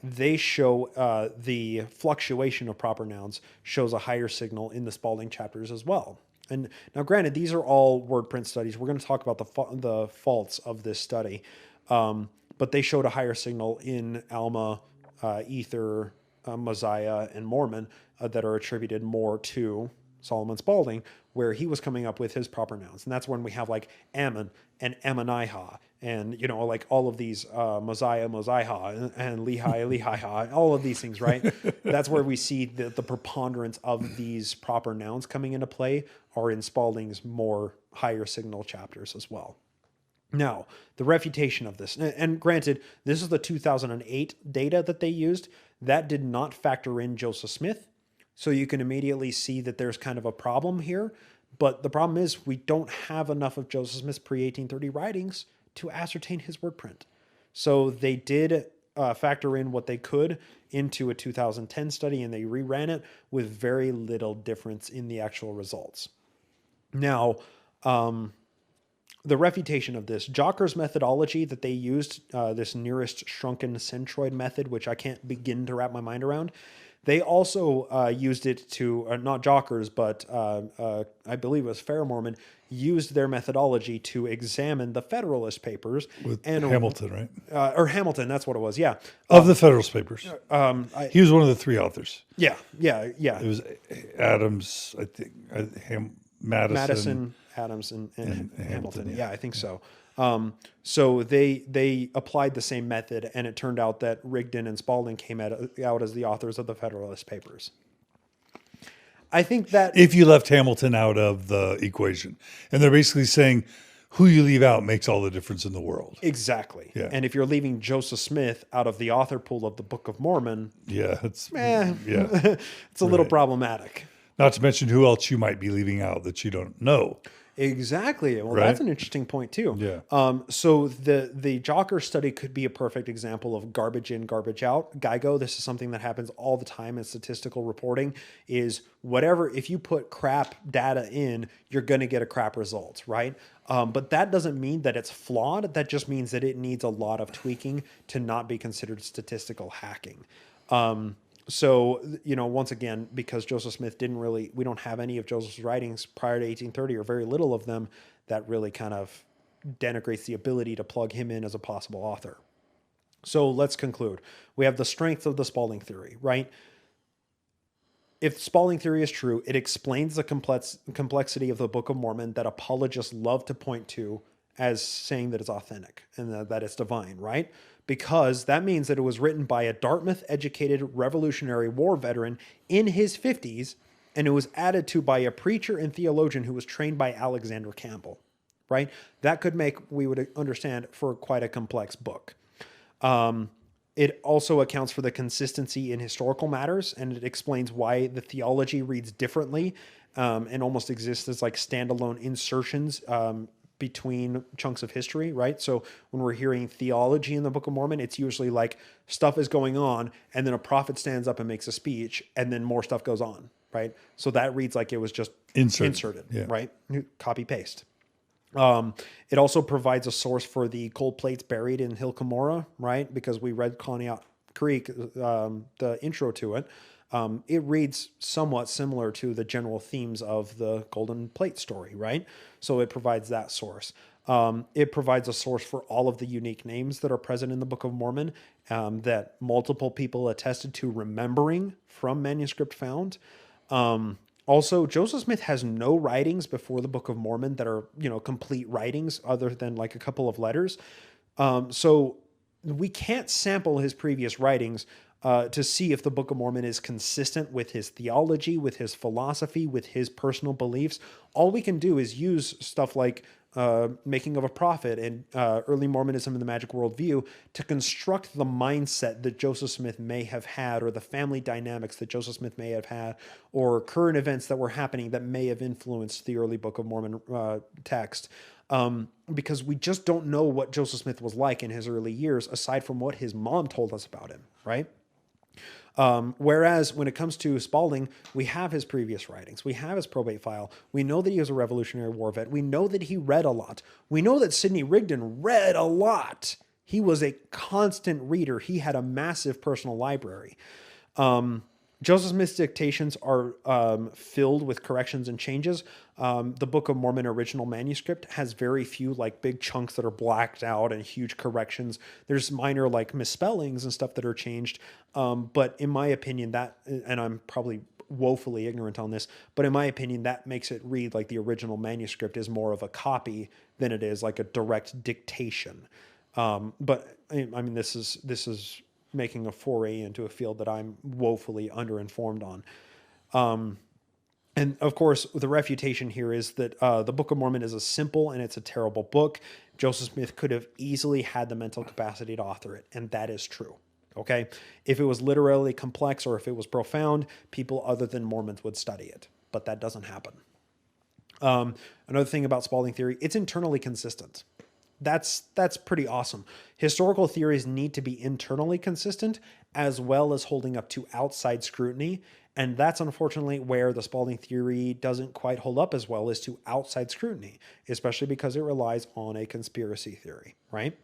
they show the fluctuation of proper nouns shows a higher signal in the Spalding chapters as well. And now, granted, these are all wordprint studies. We're going to talk about the faults of this study. But they showed a higher signal in Alma, Ether, Mosiah, and Mormon that are attributed more to Solomon Spalding, where he was coming up with his proper nouns. And that's when we have like Ammon and Ammonihah and, like all of these Mosiah, Mosiah, and Lehi, Lehiha, all of these things, right? That's where we see the preponderance of these proper nouns coming into play are in Spalding's more higher signal chapters as well. Now, the refutation of this, and granted, this is the 2008 data that they used. That did not factor in Joseph Smith. So you can immediately see that there's kind of a problem here. But the problem is we don't have enough of Joseph Smith's pre-1830 writings to ascertain his wordprint. So they did factor in what they could into a 2010 study, and they reran it with very little difference in the actual results. Now, the refutation of this, Jocker's methodology that they used, this nearest shrunken centroid method, which I can't begin to wrap my mind around, they also used it to, not Jockers, but I believe it was Fair Mormon, used their methodology to examine the Federalist Papers. With Hamilton, right? Or Hamilton, that's what it was, yeah. Of the Federalist Papers. He was one of the three authors. Yeah. It was Adams, I think, Madison, Adams, and Hamilton. Yeah, I think so. So they applied the same method, and it turned out that Rigdon and Spaulding came out as the authors of the Federalist Papers. I think that if you left Hamilton out of the equation, and they're basically saying who you leave out makes all the difference in the world. Exactly. Yeah. And if you're leaving Joseph Smith out of the author pool of the Book of Mormon, it's it's a little problematic. Not to mention who else you might be leaving out that you don't know. Exactly. Well, that's an interesting point too. Yeah. So the Jocker study could be a perfect example of garbage in, garbage out. GIGO, this is something that happens all the time in statistical reporting, is if you put crap data in, you're going to get a crap result, right? But that doesn't mean that it's flawed. That just means that it needs a lot of tweaking to not be considered statistical hacking. So, once again, because Joseph Smith we don't have any of Joseph's writings prior to 1830, or very little of them, that really kind of denigrates the ability to plug him in as a possible author. So let's conclude. We have the strength of the Spaulding theory, right? If Spaulding theory is true, it explains the complexity of the Book of Mormon that apologists love to point to as saying that it's authentic and that it's divine, right? Because that means that it was written by a Dartmouth-educated Revolutionary War veteran in his 50s, and it was added to by a preacher and theologian who was trained by Alexander Campbell, right? That could make, we would understand, for quite a complex book. It also accounts for the consistency in historical matters, and it explains why the theology reads differently and almost exists as like standalone insertions between chunks of history, right? So when we're hearing theology in the Book of Mormon, it's usually like stuff is going on, and then a prophet stands up and makes a speech, and then more stuff goes on, right? So that reads like it was just inserted. Right? Copy paste. It also provides a source for the gold plates buried in Hill Cumorah, right? Because we read Conneaut Creek, the intro to it. It reads somewhat similar to the general themes of the golden plate story, right? So it provides that source. It provides a source for all of the unique names that are present in the Book of Mormon that multiple people attested to remembering from manuscript found. Also, Joseph Smith has no writings before the Book of Mormon that are, complete writings other than like a couple of letters. So we can't sample his previous writings to see if the Book of Mormon is consistent with his theology, with his philosophy, with his personal beliefs. All we can do is use stuff like Making of a Prophet and Early Mormonism and the Magic Worldview to construct the mindset that Joseph Smith may have had, or the family dynamics that Joseph Smith may have had, or current events that were happening that may have influenced the early Book of Mormon text. Because we just don't know what Joseph Smith was like in his early years, aside from what his mom told us about him, right? Whereas when it comes to Spaulding, we have his previous writings. We have his probate file. We know that he was a Revolutionary War vet. We know that he read a lot. We know that Sidney Rigdon read a lot. He was a constant reader. He had a massive personal library. Joseph Smith's dictations are filled with corrections and changes. The Book of Mormon original manuscript has very few like big chunks that are blacked out and huge corrections. There's minor like misspellings and stuff that are changed. But in my opinion, that, and I'm probably woefully ignorant on this, but in my opinion, that makes it read like the original manuscript is more of a copy than it is like a direct dictation. But I mean, this is making a foray into a field that I'm woefully underinformed on. And of course, the refutation here is that the Book of Mormon is a simple and it's a terrible book. Joseph Smith could have easily had the mental capacity to author it, and that is true. Okay? If it was literally complex or if it was profound, people other than Mormons would study it, but that doesn't happen. Another thing about Spaulding theory, it's internally consistent. That's pretty awesome. Historical theories need to be internally consistent as well as holding up to outside scrutiny. And that's unfortunately where the Spaulding theory doesn't quite hold up as well as to outside scrutiny, especially because it relies on a conspiracy theory, right?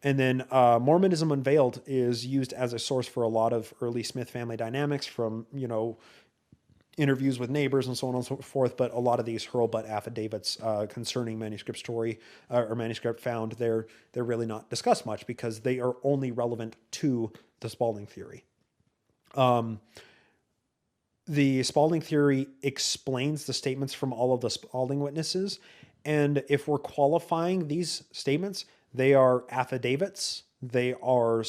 And then Mormonism Unveiled is used as a source for a lot of early Smith family dynamics from, interviews with neighbors and so on and so forth, but a lot of these Hurlbut affidavits concerning manuscript story or manuscript found, they're really not discussed much because they are only relevant to the Spaulding theory. the Spalding theory explains the statements from all of the Spalding witnesses. And if we're qualifying these statements, they are affidavits. They are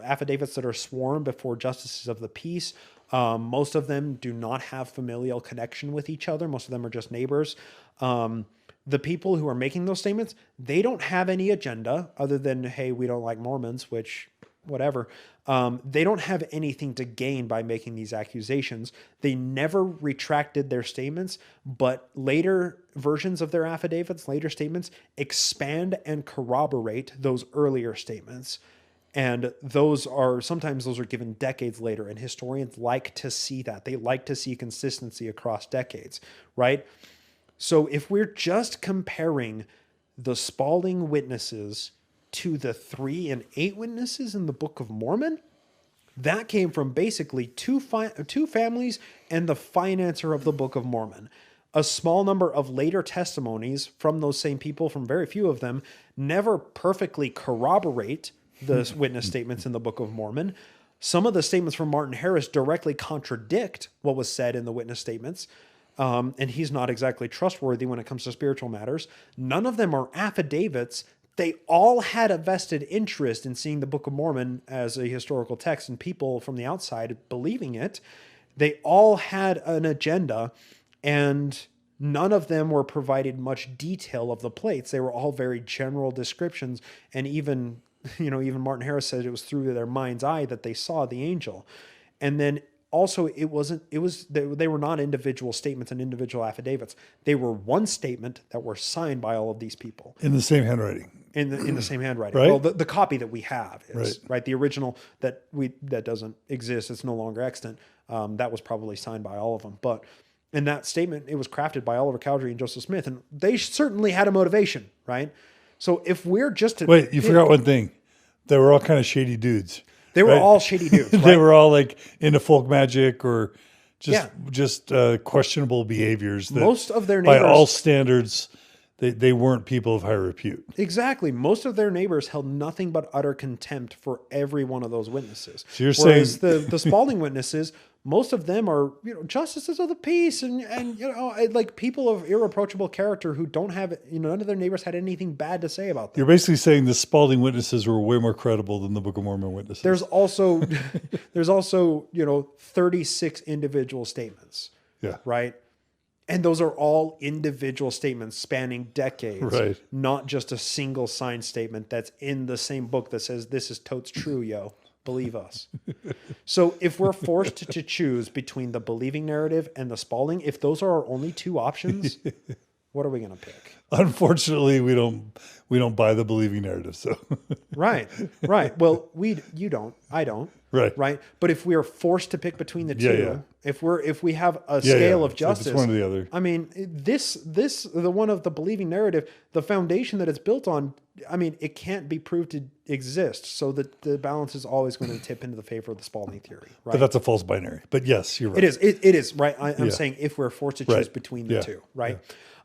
affidavits that are sworn before justices of the peace. Most of them do not have familial connection with each other. Most of them are just neighbors. The people who are making those statements, they don't have any agenda other than, hey, we don't like Mormons, which whatever. They don't have anything to gain by making these accusations. They never retracted their statements, but later versions of their affidavits, later statements, expand and corroborate those earlier statements. And sometimes those are given decades later, and historians like to see that. They like to see consistency across decades, right? So if we're just comparing the Spalding witnesses to the 3 and 8 witnesses in the Book of Mormon, that came from basically two families and the financier of the Book of Mormon. A small number of later testimonies from those same people, from very few of them, never perfectly corroborate the witness statements in the Book of Mormon. Some of the statements from Martin Harris directly contradict what was said in the witness statements. And he's not exactly trustworthy when it comes to spiritual matters. None of them are affidavits. They all had a vested interest in seeing the Book of Mormon as a historical text and people from the outside believing it. They all had an agenda, and none of them were provided much detail of the plates. They were all very general descriptions, and even Martin Harris said it was through their mind's eye that they saw the angel. And then also, they were not individual statements and individual affidavits. They were one statement that were signed by all of these people. In the same handwriting. In the same handwriting. Right? Well, the copy that we have is, right. The original that doesn't exist, it's no longer extant. That was probably signed by all of them. But in that statement, it was crafted by Oliver Cowdery and Joseph Smith, and they certainly had a motivation, right? So if we're just Wait, you forgot one thing. They were all kind of shady dudes. They were all shady dudes. Right? They were all like into folk magic or just questionable behaviors. That most of their neighbors, by all standards, they weren't people of high repute. Exactly. Most of their neighbors held nothing but utter contempt for every one of those witnesses. So you're Whereas saying the Spalding witnesses, most of them are justices of the peace and like people of irreproachable character who don't have none of their neighbors had anything bad to say about them. You're basically saying the Spalding witnesses were way more credible than the Book of Mormon witnesses. There's also 36 individual statements. Yeah. Right. And those are all individual statements spanning decades, right? Not just a single signed statement that's in the same book that says this is totes true, yo. Believe us. So if we're forced to choose between the believing narrative and the Spalding, if those are our only two options, what are we going to pick? Unfortunately, we don't buy the believing narrative. So right. Well, you don't, I don't. Right. But if we are forced to pick between the two, if we have a scale of justice, it's one or the other. I mean, the one of the believing narrative, the foundation that it's built on, I mean, it can't be proved to exist. So that the balance is always going to tip into the favor of the Spalding theory. Right. But that's a false binary. But yes, you're right. It is right. I'm saying if we're forced to choose between the two, right?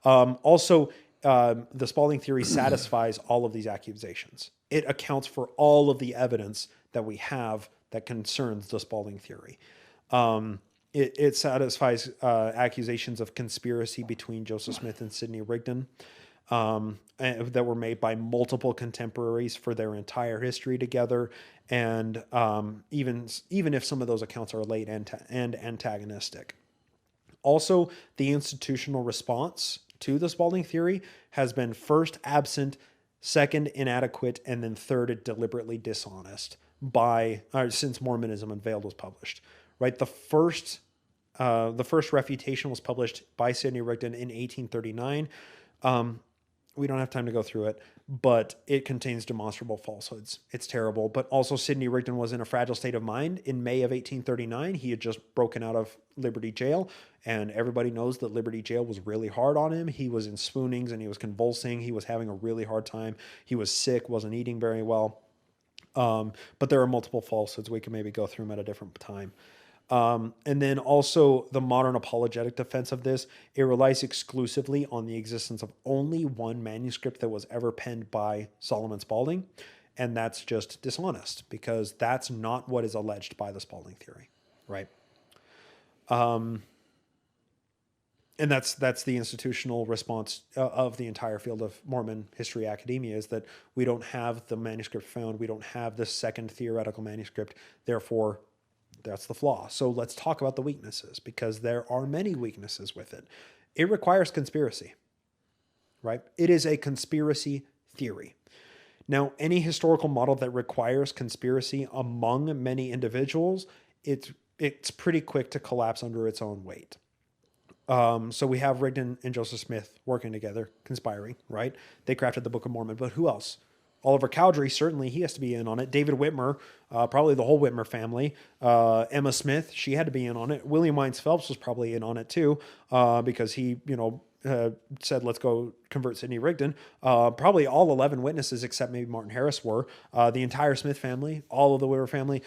Yeah. Also, the Spalding theory satisfies all of these accusations. It accounts for all of the evidence that we have that concerns the Spalding theory. It satisfies accusations of conspiracy between Joseph Smith and Sidney Rigdon that were made by multiple contemporaries for their entire history together. And even if some of those accounts are late and antagonistic. Also, the institutional response to the Spalding theory has been first absent, second inadequate, and then third deliberately dishonest since Mormonism Unveiled was published. Right, the first refutation was published by Sidney Rigdon in 1839. We don't have time to go through it, but it contains demonstrable falsehoods. It's terrible. But also, Sidney Rigdon was in a fragile state of mind. In May of 1839, he had just broken out of Liberty Jail, and everybody knows that Liberty Jail was really hard on him. He was in swoonings, and he was convulsing. He was having a really hard time. He was sick, wasn't eating very well. But there are multiple falsehoods. We can maybe go through them at a different time. And then also the modern apologetic defense of this, it relies exclusively on the existence of only one manuscript that was ever penned by Solomon Spaulding. And that's just dishonest because that's not what is alleged by the Spalding theory, right? And that's the institutional response of the entire field of Mormon history academia, is that we don't have the manuscript found. We don't have the second theoretical manuscript. Therefore, that's the flaw. So let's talk about the weaknesses, because there are many weaknesses with it. It requires conspiracy, right? It is a conspiracy theory. Now, any historical model that requires conspiracy among many individuals, it's pretty quick to collapse under its own weight. So we have Rigdon and Joseph Smith working together, conspiring, right? They crafted the Book of Mormon, but who else? Oliver Cowdery, certainly he has to be in on it. David Whitmer, probably the whole Whitmer family. Emma Smith, she had to be in on it. William Wines Phelps was probably in on it too, because he, said, let's go convert Sidney Rigdon. Probably all 11 witnesses, except maybe Martin Harris, were. The entire Smith family, all of the Whitmer family.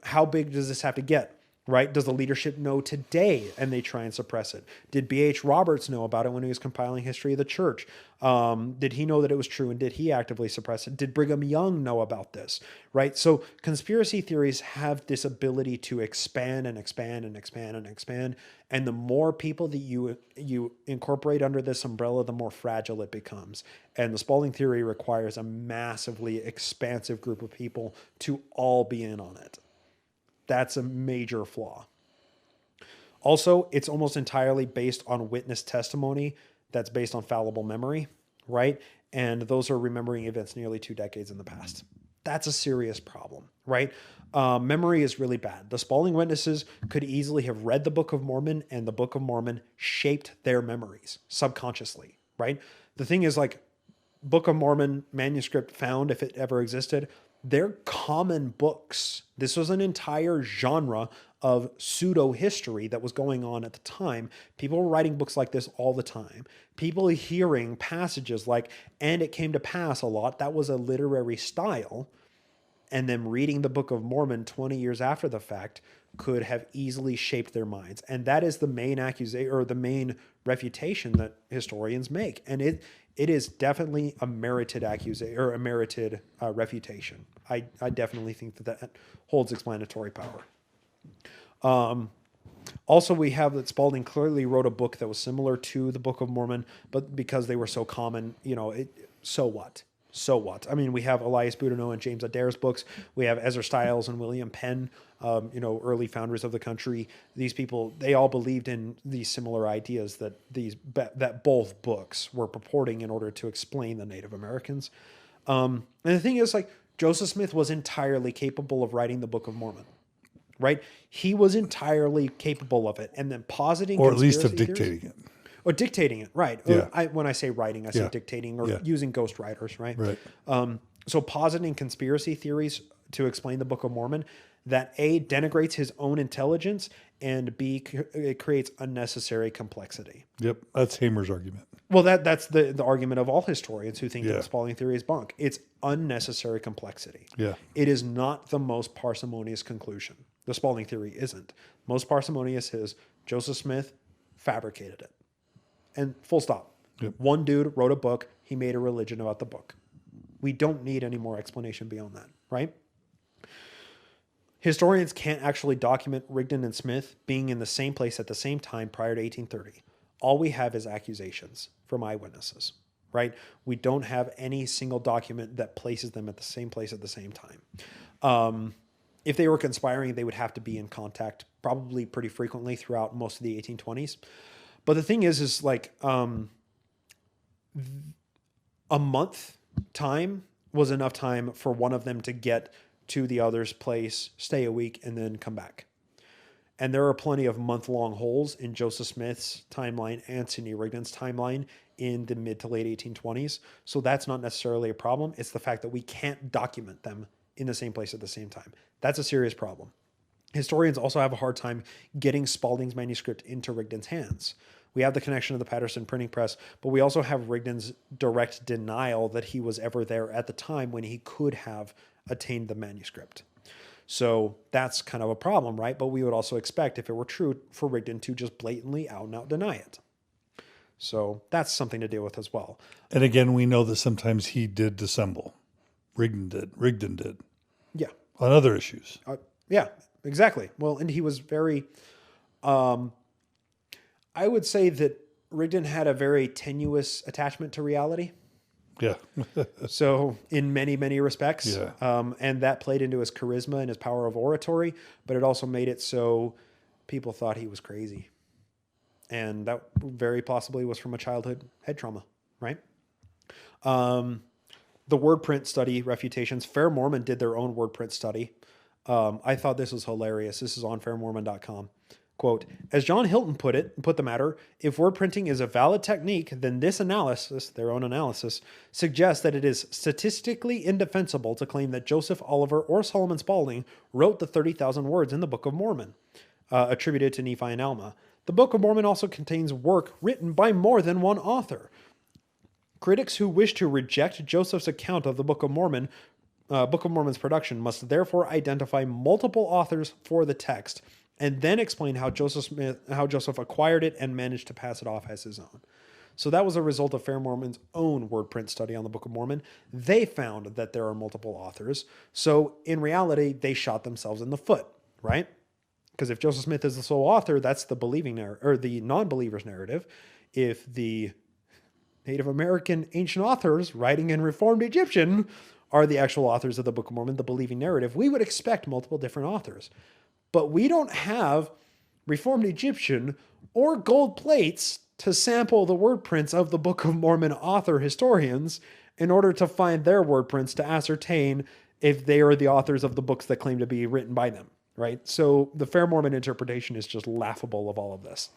How big does this have to get? Right? Does the leadership know today and they try and suppress it? Did B.H. Roberts know about it when he was compiling History of the Church? Did he know that it was true and did he actively suppress it? Did Brigham Young know about this? Right? So conspiracy theories have this ability to expand and expand and expand and expand. And the more people that you incorporate under this umbrella, the more fragile it becomes. And the Spalding theory requires a massively expansive group of people to all be in on it. That's a major flaw. Also, it's almost entirely based on witness testimony that's based on fallible memory, right? And those are remembering events nearly 2 decades in the past. That's a serious problem, right? Memory is really bad. The Spalding witnesses could easily have read the Book of Mormon, and the Book of Mormon shaped their memories subconsciously, right? The thing is, like, Book of Mormon manuscript found, if it ever existed, they're common books. This was an entire genre of pseudo-history that was going on at the time. People were writing books like this all the time. People hearing passages like, and it came to pass a lot. That was a literary style. And then reading the Book of Mormon 20 years after the fact could have easily shaped their minds. And that is the main accusation, or the main refutation that historians make. And it is definitely a merited accusation, or a merited refutation. I definitely think that holds explanatory power. Also, we have that Spalding clearly wrote a book that was similar to the Book of Mormon, but because they were so common, so what? So what? I mean, we have Elias Boudinot and James Adair's books. We have Ezra Stiles and William Penn, early founders of the country. These people, they all believed in these similar ideas that both books were purporting in order to explain the Native Americans. And the thing is, like, Joseph Smith was entirely capable of writing the Book of Mormon, right? He was entirely capable of it, and then positing, or at least of dictating it. Or dictating it, right? Yeah. When I say writing, I say dictating, or using ghostwriters, right? Right. So positing conspiracy theories to explain the Book of Mormon that A, denigrates his own intelligence, and B, it creates unnecessary complexity. Yep, that's Hamer's argument. Well, that's the argument of all historians who think that the Spalding theory is bunk. It's unnecessary complexity. Yeah. It is not the most parsimonious conclusion. The Spalding theory isn't. Most parsimonious is Joseph Smith fabricated it. And full stop. Yep. One dude wrote a book. He made a religion about the book. We don't need any more explanation beyond that, right? Historians can't actually document Rigdon and Smith being in the same place at the same time prior to 1830. All we have is accusations from eyewitnesses, right? We don't have any single document that places them at the same place at the same time. If they were conspiring, they would have to be in contact probably pretty frequently throughout most of the 1820s. But the thing is like, a month time was enough time for one of them to get to the other's place, stay a week, and then come back. And there are plenty of month-long holes in Joseph Smith's timeline and Sidney Rigdon's timeline in the mid to late 1820s. So that's not necessarily a problem. It's the fact that we can't document them in the same place at the same time. That's a serious problem. Historians also have a hard time getting Spalding's manuscript into Rigdon's hands. We have the connection of the Patterson printing press, but we also have Rigdon's direct denial that he was ever there at the time when he could have attained the manuscript. So that's kind of a problem, right? But we would also expect, if it were true, for Rigdon to just blatantly out and out deny it. So that's something to deal with as well. And again, we know that sometimes he did dissemble. Rigdon did. Yeah. On other issues. Yeah, exactly. Well, and he was very I would say that Rigdon had a very tenuous attachment to reality. Yeah. So in many, many respects. Yeah. And that played into his charisma and his power of oratory, but it also made it so people thought he was crazy. And that very possibly was from a childhood head trauma, right? The word print study refutations, Fair Mormon did their own word print study. I thought this was hilarious. This is on fairmormon.com. Quote, as John Hilton put the matter, if word printing is a valid technique, then this analysis, their own analysis, suggests that it is statistically indefensible to claim that Joseph Oliver or Solomon Spaulding wrote the 30,000 words in the Book of Mormon, attributed to Nephi and Alma. The Book of Mormon also contains work written by more than one author. Critics who wish to reject Joseph's account of the Book of Mormon's production must therefore identify multiple authors for the text, and then explain how Joseph acquired it and managed to pass it off as his own. So that was a result of Fair Mormon's own word print study on the Book of Mormon. They found that there are multiple authors. So in reality, they shot themselves in the foot, right? Because if Joseph Smith is the sole author, that's the believing or the non-believer's narrative. If the Native American ancient authors writing in Reformed Egyptian are the actual authors of the Book of Mormon, the believing narrative, we would expect multiple different authors. But we don't have Reformed Egyptian or gold plates to sample the word prints of the Book of Mormon author historians in order to find their word prints to ascertain if they are the authors of the books that claim to be written by them, right? So the Fair Mormon interpretation is just laughable of all of this.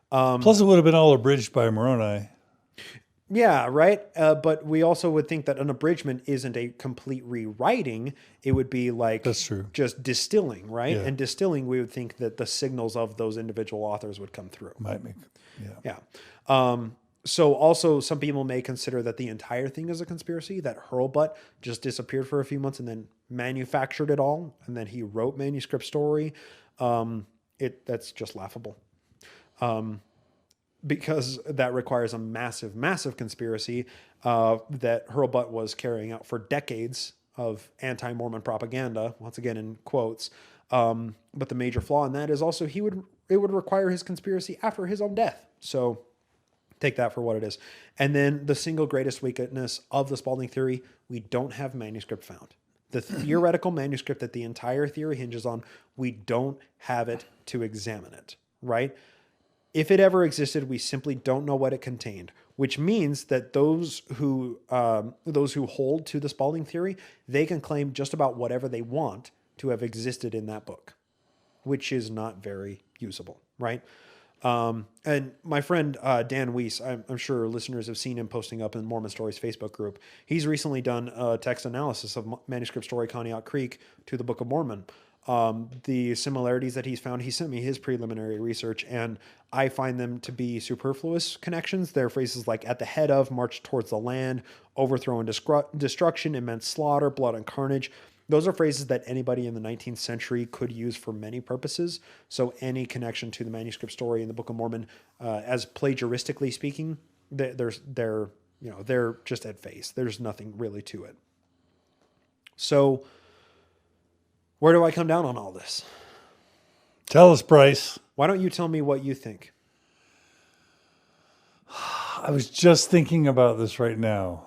Plus, it would have been all abridged by Moroni. Yeah, right. But we also would think that an abridgment isn't a complete rewriting. It would be like That's true. Just distilling, right? Yeah. And distilling, we would think that the signals of those individual authors would come through. Might make, yeah. Yeah. So also some people may consider that the entire thing is a conspiracy, that Hurlbut just disappeared for a few months and then manufactured it all. And then he wrote Manuscript Story. That's just laughable. Because that requires a massive, massive conspiracy that Hurlbut was carrying out for decades of anti-Mormon propaganda, once again in quotes. But the major flaw in that is also it would require his conspiracy after his own death. So take that for what it is. And then the single greatest weakness of the Spalding theory, we don't have manuscript found. The theoretical manuscript that the entire theory hinges on, we don't have it to examine it, right? If it ever existed, we simply don't know what it contained, which means that those who hold to the Spalding theory, they can claim just about whatever they want to have existed in that book, which is not very usable, right? And my friend Dan Weiss, I'm sure listeners have seen him posting up in Mormon Stories Facebook group. He's recently done a text analysis of Manuscript Story Conneaut Creek to the Book of Mormon. The similarities that he's found, he sent me his preliminary research, and I find them to be superfluous connections. There are phrases like at the head of, march towards the land, overthrow and destruction, immense slaughter, blood and carnage. Those are phrases that anybody in the 19th century could use for many purposes. So any connection to the Manuscript Story in the Book of Mormon, as plagiaristically speaking, they're just at face. There's nothing really to it. So where do I come down on all this? Tell us, Bryce. Why don't you tell me what you think? I was just thinking about this right now.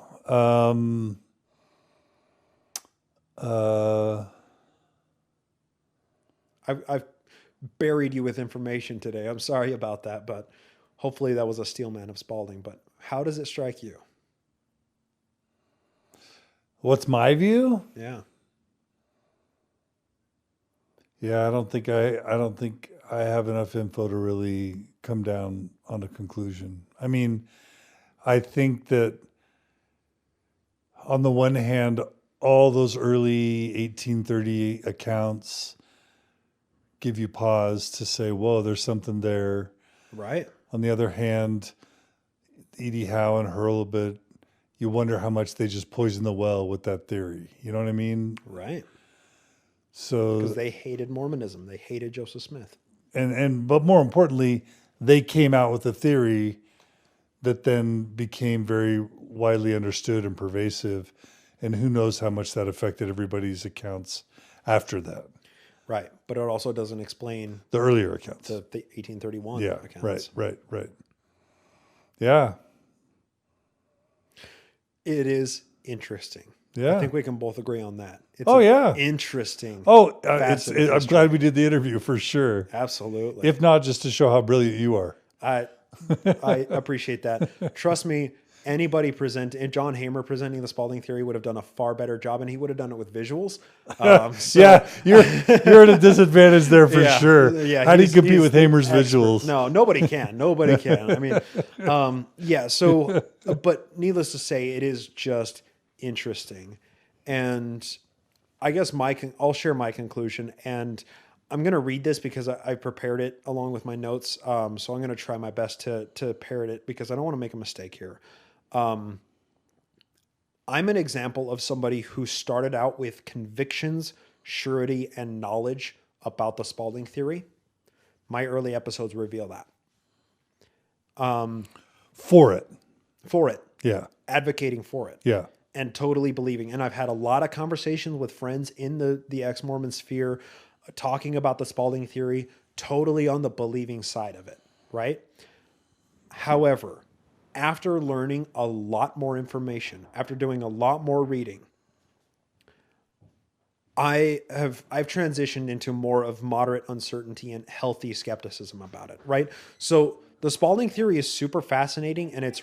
I've buried you with information today. I'm sorry about that, but hopefully that was a steel man of Spalding. But how does it strike you? What's my view? Yeah. Yeah, I don't think I have enough info to really come down on a conclusion. I mean, I think that on the one hand, all those early 1830 accounts give you pause to say, whoa, there's something there. Right. On the other hand, Edie Howe and Hurlbut, you wonder how much they just poisoned the well with that theory. You know what I mean? Right. So because they hated Mormonism. They hated Joseph Smith. But more importantly, they came out with a theory that then became very widely understood and pervasive. And who knows how much that affected everybody's accounts after that. Right. But it also doesn't explain the earlier accounts. the 1831 Yeah, accounts. right. Yeah. It is interesting. Yeah. I think we can both agree on that. It's interesting. I'm glad we did the interview for sure. Absolutely. If not, just to show how brilliant you are. I appreciate that. Trust me, anybody John Hamer presenting the Spalding theory would have done a far better job, and he would have done it with visuals. Yeah, you're at a disadvantage there for sure. Yeah, how do you compete with Hamer's visuals? No, nobody can. Nobody can. I mean, So, but needless to say, it is just interesting, and I guess I'll share my conclusion, and I'm going to read this because I prepared it along with my notes. So I'm going to try my best to parrot it because I don't want to make a mistake here. I'm an example of somebody who started out with convictions, surety, and knowledge about the Spalding theory. My early episodes reveal that. For it. Yeah. Advocating for it. Yeah. And totally believing. And I've had a lot of conversations with friends in the ex-Mormon sphere talking about the Spalding theory, totally on the believing side of it, right? However, after learning a lot more information, after doing a lot more reading, I've transitioned into more of moderate uncertainty and healthy skepticism about it, right? So the Spalding theory is super fascinating, and it's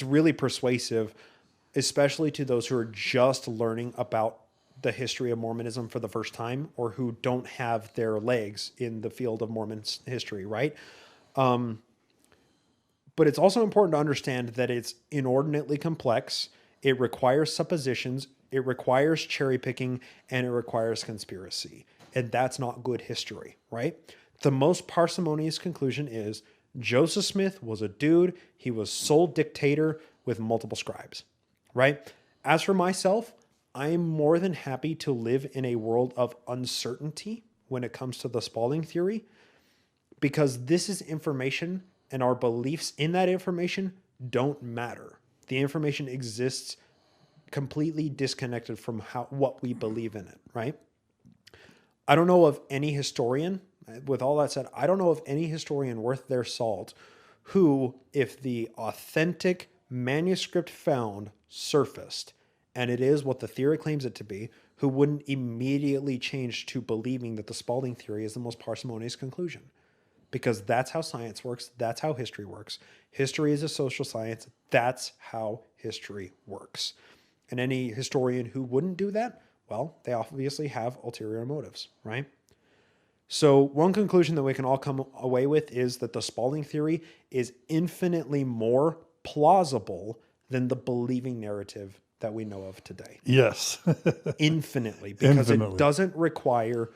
really persuasive, especially to those who are just learning about the history of Mormonism for the first time, or who don't have their legs in the field of Mormon history, right? But it's also important to understand that it's inordinately complex. It requires suppositions, it requires cherry picking, and it requires conspiracy. And that's not good history, right? The most parsimonious conclusion is Joseph Smith was a dude. He was sole dictator with multiple scribes, right? As for myself, I am more than happy to live in a world of uncertainty when it comes to the Spalding theory, because this is information and our beliefs in that information don't matter. The information exists completely disconnected from what we believe in it, right? I don't know of any historian, with all that said, I don't know of any historian worth their salt who, if the authentic manuscript found surfaced, and it is what the theory claims it to be, who wouldn't immediately change to believing that the Spalding theory is the most parsimonious conclusion. Because that's how science works. That's how history works. History is a social science. That's how history works. And any historian who wouldn't do that, well, they obviously have ulterior motives, right? So one conclusion that we can all come away with is that the Spalding theory is infinitely more plausible than the believing narrative that we know of today. Yes. Infinitely, because it doesn't require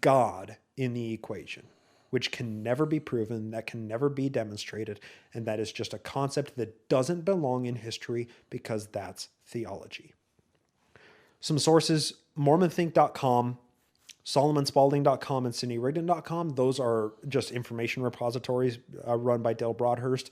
God in the equation, which can never be proven, that can never be demonstrated, and that is just a concept that doesn't belong in history because that's theology. Some sources, MormonThink.com, SolomonSpalding.com, and SydneyRigdon.com. Those are just information repositories run by Dale Broadhurst.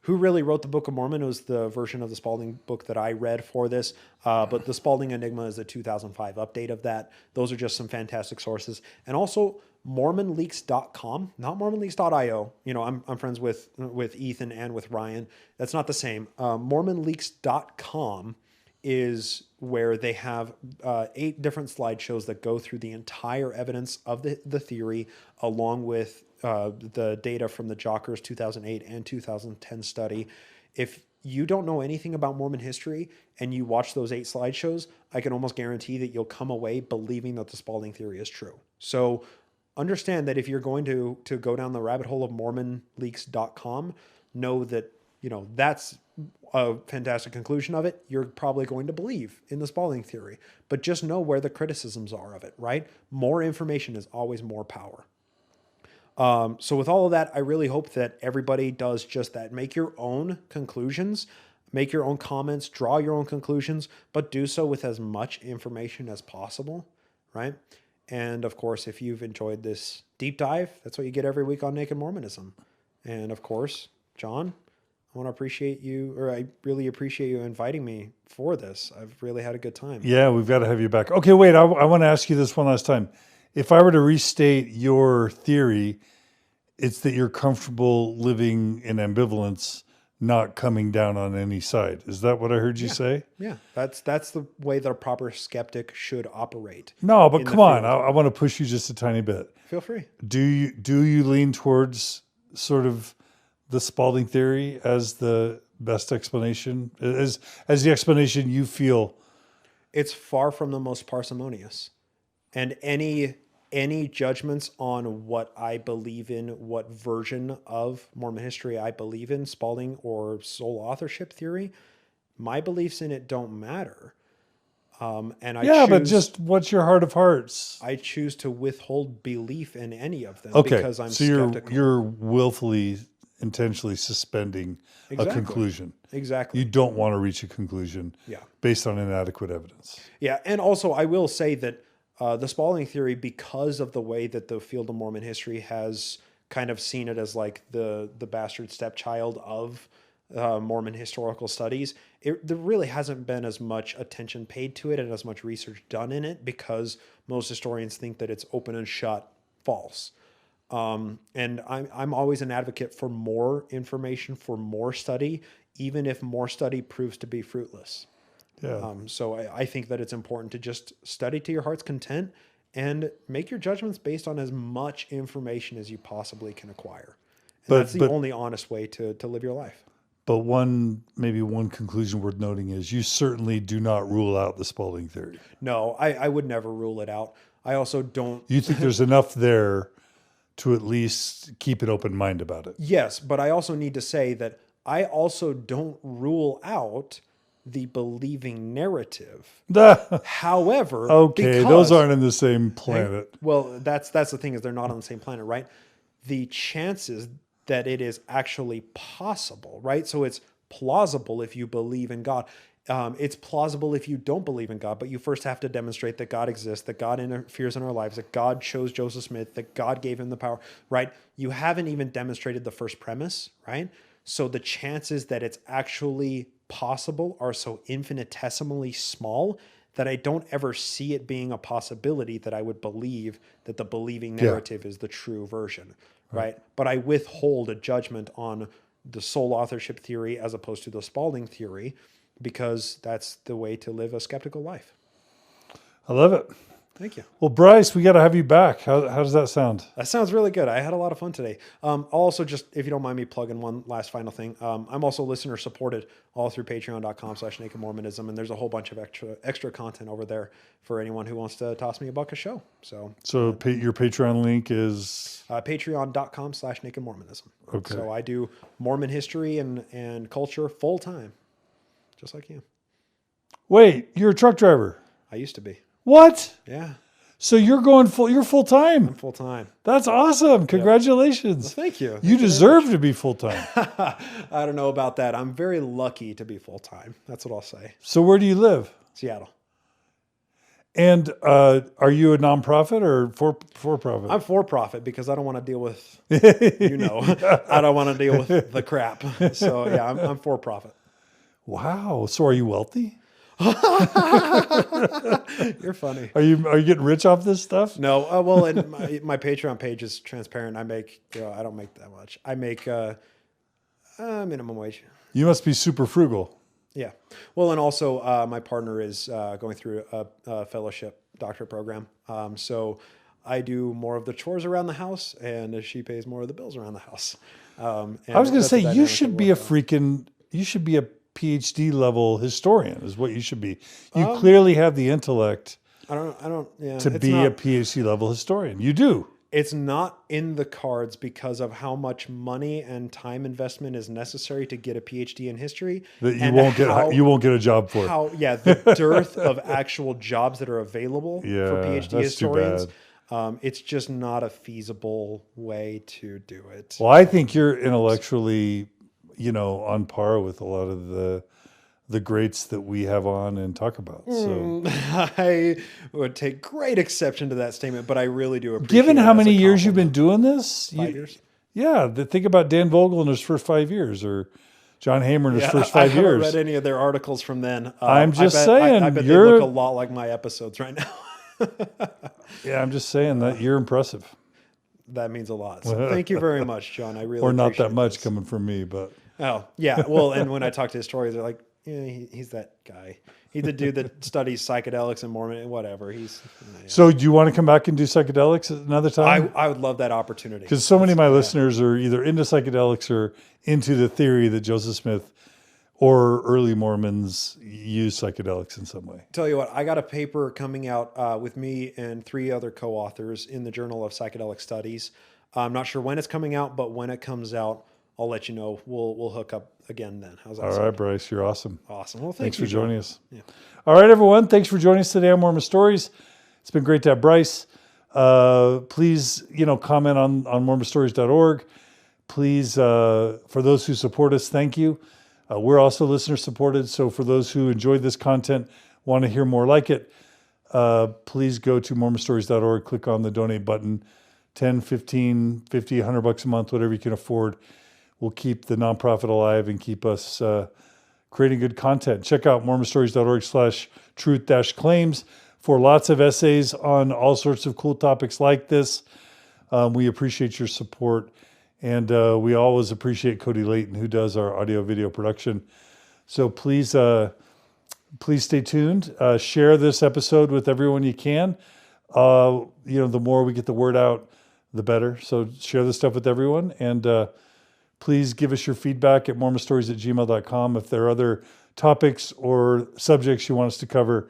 Who really wrote the Book of Mormon? It was the version of the Spalding book that I read for this. But the Spalding Enigma is a 2005 update of that. Those are just some fantastic sources. And also MormonLeaks.com, not MormonLeaks.io. You know, I'm friends with Ethan and with Ryan. That's not the same. MormonLeaks.com is where they have 8 different slideshows that go through the entire evidence of the theory, along with the data from the Jockers 2008 and 2010 study. If you don't know anything about Mormon history and you watch those 8 slideshows, I can almost guarantee that you'll come away believing that the Spalding theory is true. So understand that if you're going to go down the rabbit hole of MormonLeaks.com, know that, you know, that's a fantastic conclusion of it. You're probably going to believe in the Spalding theory, but just know where the criticisms are of it, right? More information is always more power. So with all of that, I really hope that everybody does just that. Make your own conclusions, make your own comments, draw your own conclusions, but do so with as much information as possible, right? And of course, if you've enjoyed this deep dive, that's what you get every week on Naked Mormonism. And of course, John, want to appreciate you, or I really appreciate you inviting me for this. I've really had a good time. Yeah, we've got to have you back. Okay, wait, I want to ask you this one last time. If I were to restate your theory, it's that you're comfortable living in ambivalence, not coming down on any side. Is that what I heard you say? Yeah, that's the way that a proper skeptic should operate. No, but come on, I want to push you just a tiny bit. Feel free. Do you lean towards sort of the Spalding theory as the best explanation, as the explanation you feel? It's far from the most parsimonious, and any judgments on what I believe in, what version of Mormon history I believe in, Spalding or sole authorship theory, my beliefs in it don't matter. But just what's your heart of hearts? I choose to withhold belief in any of them because I'm skeptical. You're willfully, intentionally suspending a conclusion. Exactly. You don't want to reach a conclusion based on inadequate evidence. Yeah, and also I will say that the Spalding theory, because of the way that the field of Mormon history has kind of seen it as like the bastard stepchild of Mormon historical studies, there really hasn't been as much attention paid to it and as much research done in it because most historians think that it's open and shut false. And I'm always an advocate for more information, for more study, even if more study proves to be fruitless. Yeah. So I think that it's important to just study to your heart's content and make your judgments based on as much information as you possibly can acquire. And that's the only honest way to live your life. But maybe one conclusion worth noting is you certainly do not rule out the Spalding theory. No, I would never rule it out. I also don't. You think there's enough there to at least keep an open mind about it? Yes, but I also need to say that I also don't rule out the believing narrative. However, those aren't in the same planet. Well, that's the thing, is they're not on the same planet, right? The chances that it is actually possible, right? So it's plausible if you believe in God. It's plausible if you don't believe in God, but you first have to demonstrate that God exists, that God interferes in our lives, that God chose Joseph Smith, that God gave him the power, right? You haven't even demonstrated the first premise, right? So the chances that it's actually possible are so infinitesimally small that I don't ever see it being a possibility that I would believe that the believing narrative is the true version, right? But I withhold a judgment on the sole authorship theory as opposed to the Spalding theory because that's the way to live a skeptical life. I love it. Thank you. Well, Bryce, we got to have you back. How does that sound? That sounds really good. I had a lot of fun today. Also, just if you don't mind me plugging one last final thing, I'm also listener supported all through patreon.com/Naked Mormonism. And there's a whole bunch of extra content over there for anyone who wants to toss me a buck a show. So your Patreon link is? Patreon.com/Naked Mormonism. Okay. So I do Mormon history and culture full time, just like you. Wait, you're a truck driver? I used to be. What? Yeah. So you're you're full time? I'm full time. That's awesome. Congratulations. Well, thank you. You deserve to be full time. I don't know about that. I'm very lucky to be full time. That's what I'll say. So where do you live? Seattle. And are you a nonprofit or for profit? I'm for profit because I don't want to deal with, I don't want to deal with the crap. So yeah, I'm for profit. Wow. So are you wealthy? You're funny. Are you getting rich off this stuff? No. Well, and my Patreon page is transparent. I make, I don't make that much. I make minimum wage. You must be super frugal. Yeah. Well, and also my partner is going through a fellowship doctorate program. So I do more of the chores around the house, and she pays more of the bills around the house. I was going to say you should be a PhD level historian is what you should be. You clearly have the intellect to be a PhD level historian. You do. It's not in the cards because of how much money and time investment is necessary to get a PhD in history. That you won't get a job for. The dearth of actual jobs that are available for PhD historians. It's just not a feasible way to do it. Well, I think you're intellectually, on par with a lot of the greats that we have on and talk about. So I would take great exception to that statement, but I really do appreciate it. Given how many years you've been doing this? 5 years. Yeah. Think about Dan Vogel in his first 5 years, or John Hamer in his first 5 I years. haven't read any of their articles from then. I'm just saying. I bet they look a lot like my episodes right now. Yeah, I'm just saying that you're impressive. That means a lot. So thank you very much, John. I really or not that much this. coming from me, but oh yeah. Well, and when I talk to historians, they're like, yeah, he's that guy. He's the dude that studies psychedelics and Mormon, whatever. He's. Yeah. So, do you want to come back and do psychedelics another time? I would love that opportunity because so many of my listeners are either into psychedelics or into the theory that Joseph Smith or early Mormons use psychedelics in some way. Tell you what, I got a paper coming out with me and 3 other co-authors in the Journal of Psychedelic Studies. I'm not sure when it's coming out, but when it comes out, I'll let you know. We'll hook up again then. How's that All right, Bryce, you're awesome. Awesome. Well, thanks you, for joining us. Yeah. All right, everyone. Thanks for joining us today on Mormon Stories. It's been great to have Bryce. Please, comment on mormonstories.org. Please, for those who support us, thank you. We're also listener supported. So for those who enjoyed this content, want to hear more like it, please go to mormonstories.org, click on the donate button, 10, 15, 50, $100 a month, whatever you can afford. Will keep the nonprofit alive and keep us creating good content. Check out mormonstories.org/truth-claims for lots of essays on all sorts of cool topics like this. We appreciate your support. And we always appreciate Cody Layton, who does our audio-video production. So please stay tuned. Share this episode with everyone you can. The more we get the word out, the better. So share this stuff with everyone. And please give us your feedback at mormonstories@gmail.com. If there are other topics or subjects you want us to cover,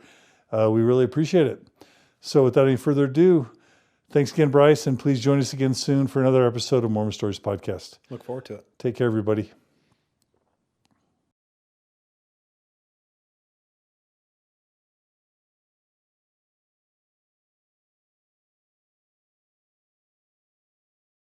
we really appreciate it. So without any further ado, thanks again, Bryce, and please join us again soon for another episode of Mormon Stories Podcast. Look forward to it. Take care, everybody.